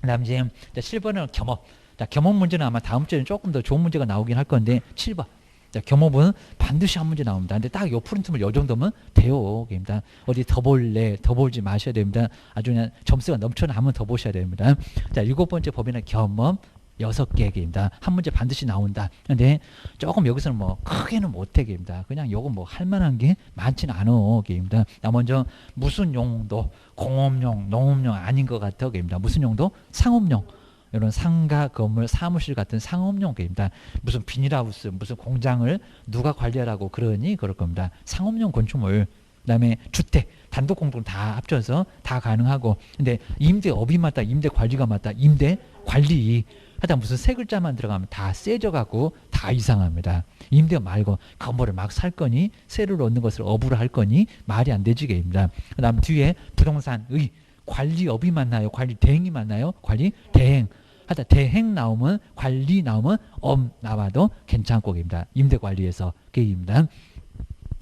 그다음 이제 7번은 겸업. 자, 겸업 문제는 아마 다음 주에는 조금 더 좋은 문제가 나오긴 할 건데 7번. 자, 겸업은 반드시 한 문제 나옵니다. 근데 딱 요 프린트물 요 정도면 돼요. 입니다. 어디 더 볼래? 더 보지 마셔야 됩니다. 아주 그냥 점수가 넘쳐나면 더 보셔야 됩니다. 자, 7번째 법에는 겸업 6개입니다. 한 문제 반드시 나온다. 근데 조금 여기서는 뭐 크게는 못하게입니다. 그냥 요거 뭐 할 만한 게 많지는 않어. 게입니다. 먼저 무슨 용도, 공업용, 농업용 아닌 것 같아. 게입니다. 무슨 용도? 상업용. 이런 상가, 건물, 사무실 같은 상업용 게입니다. 무슨 비닐하우스, 무슨 공장을 누가 관리하라고 그러니 그럴 겁니다. 상업용 건축물. 그다음에 주택, 단독 공동 다 합쳐서 다 가능하고. 근데 임대업이 맞다, 임대 관리가 맞다, 임대 관리 하다 무슨 세 글자만 들어가면 다 세져가고 다 이상합니다. 임대 말고 건물을 막 살 거니 세를 얻는 것을 업으로 할 거니 말이 안 되지 게입니다. 그 다음 뒤에 부동산의 관리업이 맞나요? 관리 대행이 맞나요? 관리 대행 하다 대행 나오면 관리 나오면 업 나와도 괜찮고 게입니다. 임대 관리에서 게입니다.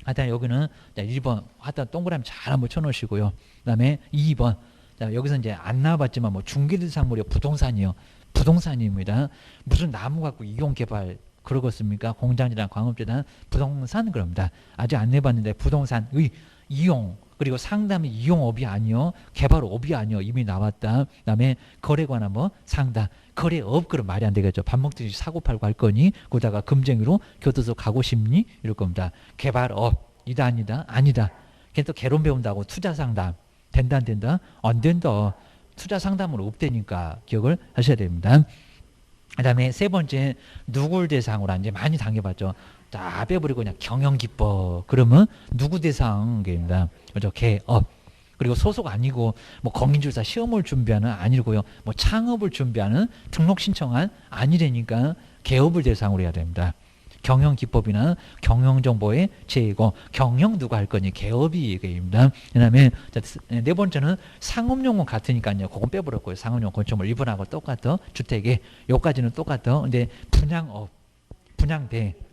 하여튼 여기는 1번 하여튼 동그라미 잘 한번 쳐놓으시고요. 그 다음에 2번 자, 여기서 이제 안 나와봤지만 뭐 중개대상물이 부동산이요. 부동산입니다. 무슨 나무 갖고 이용 개발 그러겠습니까? 공장이랑 광업재단 부동산 그럽니다. 아직 안 내봤는데 부동산의 이용 그리고 상담이 이용업이 아니요. 개발업이 아니요. 이미 나왔다. 그다음에 거래 관한 뭐 상담 거래업 그럼 말이 안 되겠죠. 밥 먹듯이 사고 팔고 할 거니 그러다가 금쟁이로 교도소 가고 싶니? 이럴 겁니다. 개발업 이다 아니다. 걔 또 개론 배운다고 투자 상담 된다 안 된다? 안 된다. 투자 상담은 없다니까 기억을 하셔야 됩니다. 그 다음에 세 번째 누굴 대상으로 이제 많이 당해봤죠. 다 빼버리고 그냥 경영기법 그러면 누구 대상입니다. 그죠? 개업 그리고 소속 아니고 뭐 공인중개사 시험을 준비하는 아니고요. 뭐 창업을 준비하는 등록 신청한 아니라니까 개업을 대상으로 해야 됩니다. 경영기법이나 경영정보의 제고 경영 누가 할 거니 개업이 얘기입니다. 그 다음에 네 번째는 상업용은 같으니까요. 그건 빼버렸고요. 상업용 건축물 1번하고 똑같아. 주택에 요까지는 똑같아. 근데 분양업,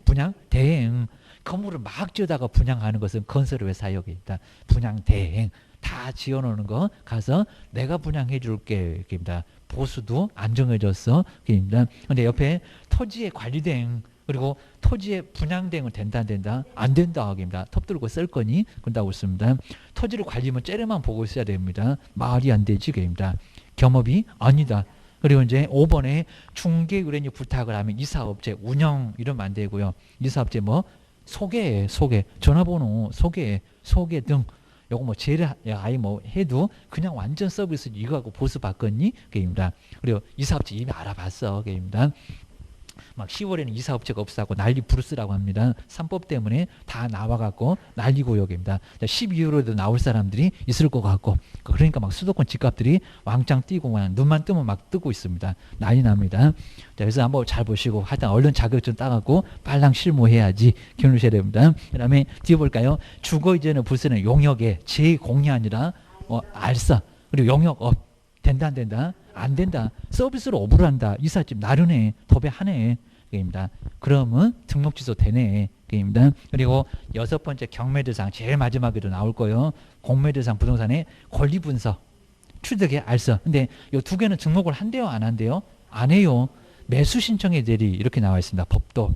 분양대행 건물을 막 지어다가 분양하는 것은 건설회 사역입니다. 분양대행 다 지어놓는 거 가서 내가 분양해 줄게 입니다. 보수도 안 정해졌어 입니다. 근데 옆에 토지의 관리대행 그리고 토지의 분양대행은 된다 안 된다 하기입니다. 톱 들고 쓸 거니 그런다고 있습니다. 토지를 관리면 째려만 보고 있어야 됩니다. 말이 안 되지 게입니다. 겸업이 아니다. 그리고 이제 5번에 중개 의뢰인이 부탁을 하면 이사업체 운영 이러면 안 되고요. 이사업체 뭐 소개 전화번호 소개 등 요거 뭐 제일 아예 뭐 해도 그냥 완전 서비스 이거하고 보수 받겠니 게입니다. 그리고 이사업체 이미 알아봤어 게입니다. 막 10월에는 이사업체가 없다고 난리 부르스라고 합니다. 3법 때문에 다 나와갖고 난리고역입니다. 12월에도 나올 사람들이 있을 것 같고 그러니까 막 수도권 집값들이 왕창 뛰고 그냥 눈만 뜨면 막 뜨고 있습니다. 난리 납니다. 자, 그래서 한번 잘 보시고 하여튼 얼른 자격증 따갖고 빨랑 실무해야지 기울이셔야 됩니다. 그 다음에 뒤에 볼까요? 주거이전의 부수는 용역의 제 공이 아니라 알사 그리고 용역업 된다 안 된다? 안 된다. 서비스로 오버한다. 이삿짐 나르네. 도배하네. 게임입니다. 그러면 등록 취소 되네. 게임입니다. 그리고 여섯 번째 경매대상 제일 마지막에도 나올 거예요. 공매대상 부동산의 권리 분석, 취득의 알선. 근데 이 두 개는 등록을 한대요, 안 한대요? 안 해요. 매수 신청의 대리 이렇게 나와 있습니다. 법도.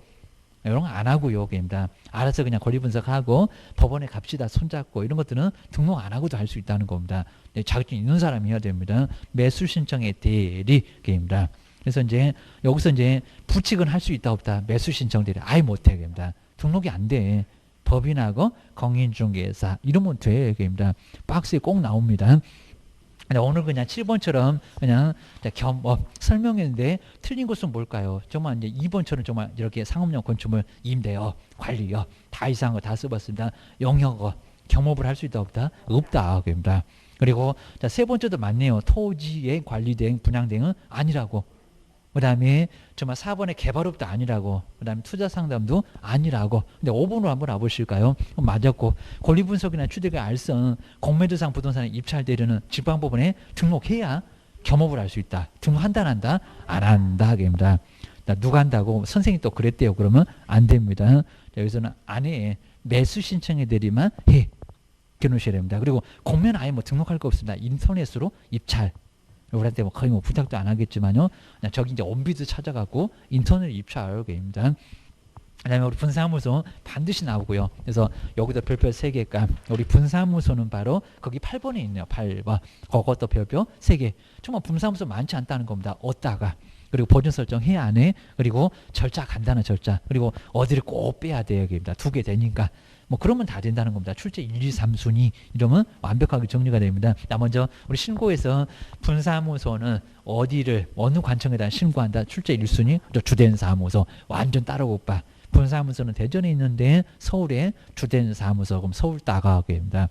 이런 거 안 하고요. 게임입니다. 알아서 그냥 권리 분석하고 법원에 갑시다 손잡고 이런 것들은 등록 안 하고도 할 수 있다는 겁니다. 자격증 있는 사람이 해야 됩니다. 매수 신청의 대리 게임입니다. 그래서 이제 여기서 이제 부칙은 할 수 있다 없다. 매수 신청 대리 아예 못해 게임입니다. 등록이 안 돼. 법인하고 공인중개사 이러면 돼 게임입니다. 박스에 꼭 나옵니다. 오늘 그냥 7번처럼 그냥 설명했는데 틀린 것은 뭘까요? 정말 이제 2번처럼 정말 이렇게 상업용 건축물 임대요, 관리요, 다 이상한 거 다 써봤습니다. 영역어, 경업을 할 수 있다 없다? 없다. 그입니다. 그리고 자, 세 번째도 맞네요. 토지의 관리 대행, 분양 대행은 아니라고. 그 다음에 정말 4번의 개발업도 아니라고. 그 다음에 투자 상담도 아니라고. 근데 5번으로 한번 와보실까요? 맞았고. 권리분석이나 취득의 알선, 공매도상 부동산에 입찰되려는 지방법원에 등록해야 겸업을 할 수 있다. 등록한다 안 한다? 안 한다. 하게입니다. 누가 한다고? 선생님이 또 그랬대요. 그러면 안 됩니다. 여기서는 안 해. 매수 신청해 드리만 해. 겨누셔야 됩니다. 그리고 공매는 아예 뭐 등록할 거 없습니다. 인터넷으로 입찰. 우리한테 뭐 거의 뭐 부탁도 안 하겠지만요. 그냥 저기 이제 원비드 찾아가고 인터넷 입찰입니다. 그다음에 우리 분사무소 반드시 나오고요. 그래서 여기도 별표 3개가 우리 분사무소는 바로 거기 8번에 있네요. 8번. 그것도 별표 3개. 정말 분사무소 많지 않다는 겁니다. 얻다가. 그리고 보증 설정 해야 안 해. 그리고 절차 간단한 절차. 그리고 어디를 꼭 빼야 돼요. 입니다. 2개 되니까. 뭐 그러면 다 된다는 겁니다. 출제 1, 2, 3순위 이러면 완벽하게 정리가 됩니다. 자, 먼저 우리 신고에서 분사무소는 어디를 어느 관청에다 신고한다. 출제 1순위 주된 사무소 완전 따라고 봐. 분사무소는 대전에 있는데 서울에 주된 사무소 그럼 서울 따가게입니다.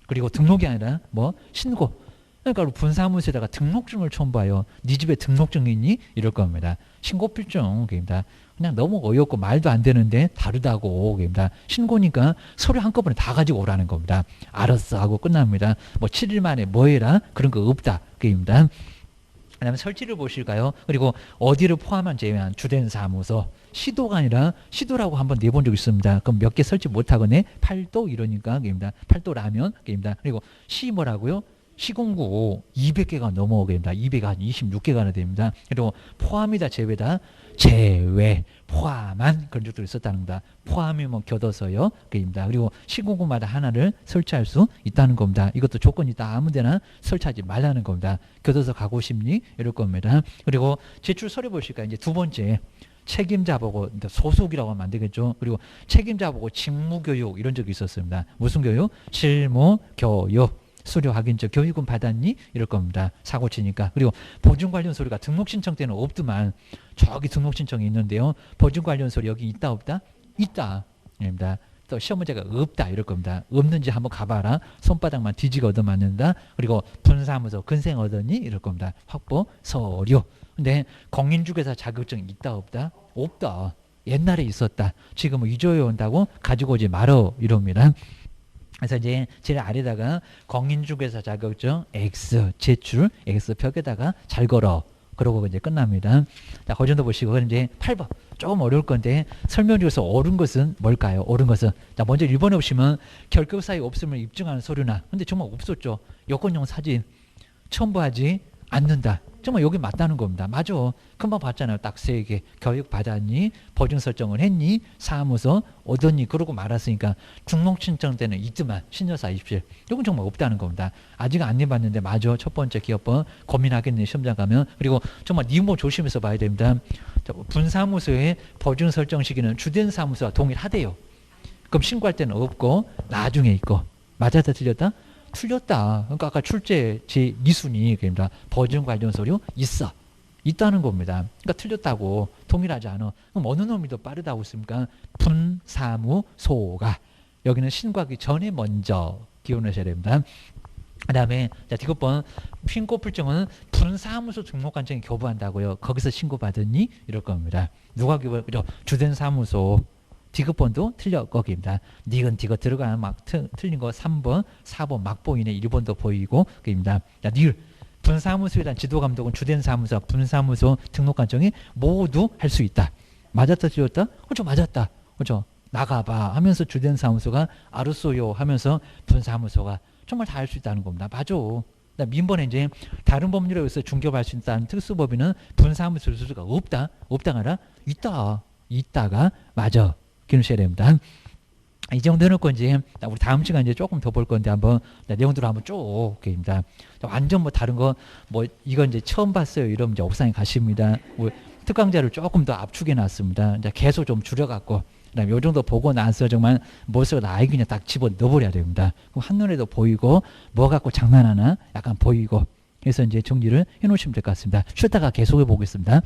그리고 등록이 아니라 뭐 신고. 그러니까 우리 분사무소에다가 등록증을 첨부해요. 네 집에 등록증이 있니? 이럴 겁니다. 신고필증 입니다. 그냥 너무 어이없고 말도 안 되는데 다르다고 입니다. 신고니까 서류 한꺼번에 다 가지고 오라는 겁니다. 알았어 하고 끝납니다. 뭐 7일 만에 뭐 해라? 그런 거 없다. 입니다. 그 다음에 설치를 보실까요? 그리고 어디를 포함한 제외한 주된 사무소. 시도가 아니라 시도라고 한번 내본 적 있습니다. 그럼 몇 개 설치 못하거나 8도 이러니까 입니다. 8도 라면 입니다. 그리고 시 뭐라고요? 시공구 200개가 넘어오게됩니다. 200가 26개가 됩니다. 그리고 포함이다 제외다 제외 포함한 그런 적도 있었다는 겁니다. 포함이면 껴둬서요. 그입니다. 그리고 시공구마다 하나를 설치할 수 있다는 겁니다. 이것도 조건이 있다 아무데나 설치하지 말라는 겁니다. 껴둬서 가고 싶니? 이럴 겁니다. 그리고 제출 서류 보실까요? 이제 두 번째 책임자 보고 소속이라고 하면 안 되겠죠. 그리고 책임자 보고 직무교육 이런 적이 있었습니다. 무슨 교육? 실무교육. 수료 확인서 교육은 받았니? 이럴 겁니다. 사고 치니까. 그리고 보증 관련 서류가 등록 신청 때는 없더만 저기 등록 신청이 있는데요. 보증 관련 서류 여기 있다 없다? 있다. 입니다. 또 시험 문제가 없다 이럴 겁니다. 없는지 한번 가봐라. 손바닥만 뒤지고 얻어맞는다. 그리고 분사무소 근생 얻었니? 이럴 겁니다. 확보 서류. 근데 공인중개사 자격증 있다 없다? 없다. 옛날에 있었다. 지금은 위조해 온다고 가지고 오지 말어 이럽니다. 그래서 이제 제일 아래다가 공인중개사 자격증 X 제출 X 벽에다가 잘 걸어. 그러고 이제 끝납니다. 자, 그 정도 보시고 이제 8번 조금 어려울 건데 설명 중에서 옳은 것은 뭘까요? 옳은 것은 자 먼저 1번에 보시면 결격 사유 없음을 입증하는 서류나 근데 정말 없었죠. 여권용 사진 첨부하지 않는다. 정말 여기 맞다는 겁니다. 맞아. 금방 봤잖아요. 딱 3개. 교육 받았니? 보증 설정을 했니? 사무소 얻었니? 그러고 말았으니까 등록 신청 때는 있지만 신여사 입실. 이건 정말 없다는 겁니다. 아직 안 해봤는데 맞아. 첫 번째 기업번 고민하겠네. 시험장 가면. 그리고 정말 니모 조심해서 봐야 됩니다. 분사무소의 보증 설정 시기는 주된 사무소와 동일하대요. 그럼 신고할 때는 없고 나중에 있고. 맞았다 틀렸다? 틀렸다. 그러니까 아까 출제 제2순위 보증 관련 서류 있어. 있다는 겁니다. 그러니까 틀렸다고 동일하지 않아. 그럼 어느 놈이 더 빠르다고 했습니까? 분사무소가. 여기는 신고하기 전에 먼저 기원하셔야 됩니다. 그 다음에 디귿번 신고필증은 분사무소 등록관청에 교부한다고요. 거기서 신고받았니? 이럴 겁니다. 누가 교부? 주된 사무소. 디귿번도 틀려 거기입니다. 니은 디귿 들어가면 막 틀린 거 3번, 4번 막 보이네. 1번도 보이고 거기입니다. 자, 니을 분사무소에 대한 지도 감독은 주된 사무소, 분사무소 등록 관청이 모두 할 수 있다. 맞았다, 틀렸다? 그렇죠, 맞았다. 그렇죠. 나가봐 하면서 주된 사무소가 알았어요 하면서 분사무소가 정말 다 할 수 있다는 겁니다. 맞아. 민번에 이제 다른 법률에 의해서 중개할 수 있다는 특수법인은 분사무소를 쓸 수가 없다. 없다가 아니라 있다. 있다가 맞아. 기억하셔야 됩니다. 이 정도 해놓고 이제 우리 다음 시간 이제 조금 더 볼 건데 한번 내용들을 한번 쭉 입니다. 완전 뭐 다른 거 뭐 이건 이제 처음 봤어요. 이러면 이제 옥상에 가십니다. 특강자를 조금 더 압축해 놨습니다. 이제 계속 좀 줄여갖고 그다음에 요 정도 보고 나서 정말 무엇을 아이 그냥 딱 집어 넣어버려야 됩니다. 그럼 한눈에도 보이고 뭐 갖고 장난하나 약간 보이고 그래서 이제 정리를 해놓으시면 될 것 같습니다. 쉬었다가 계속해 보겠습니다.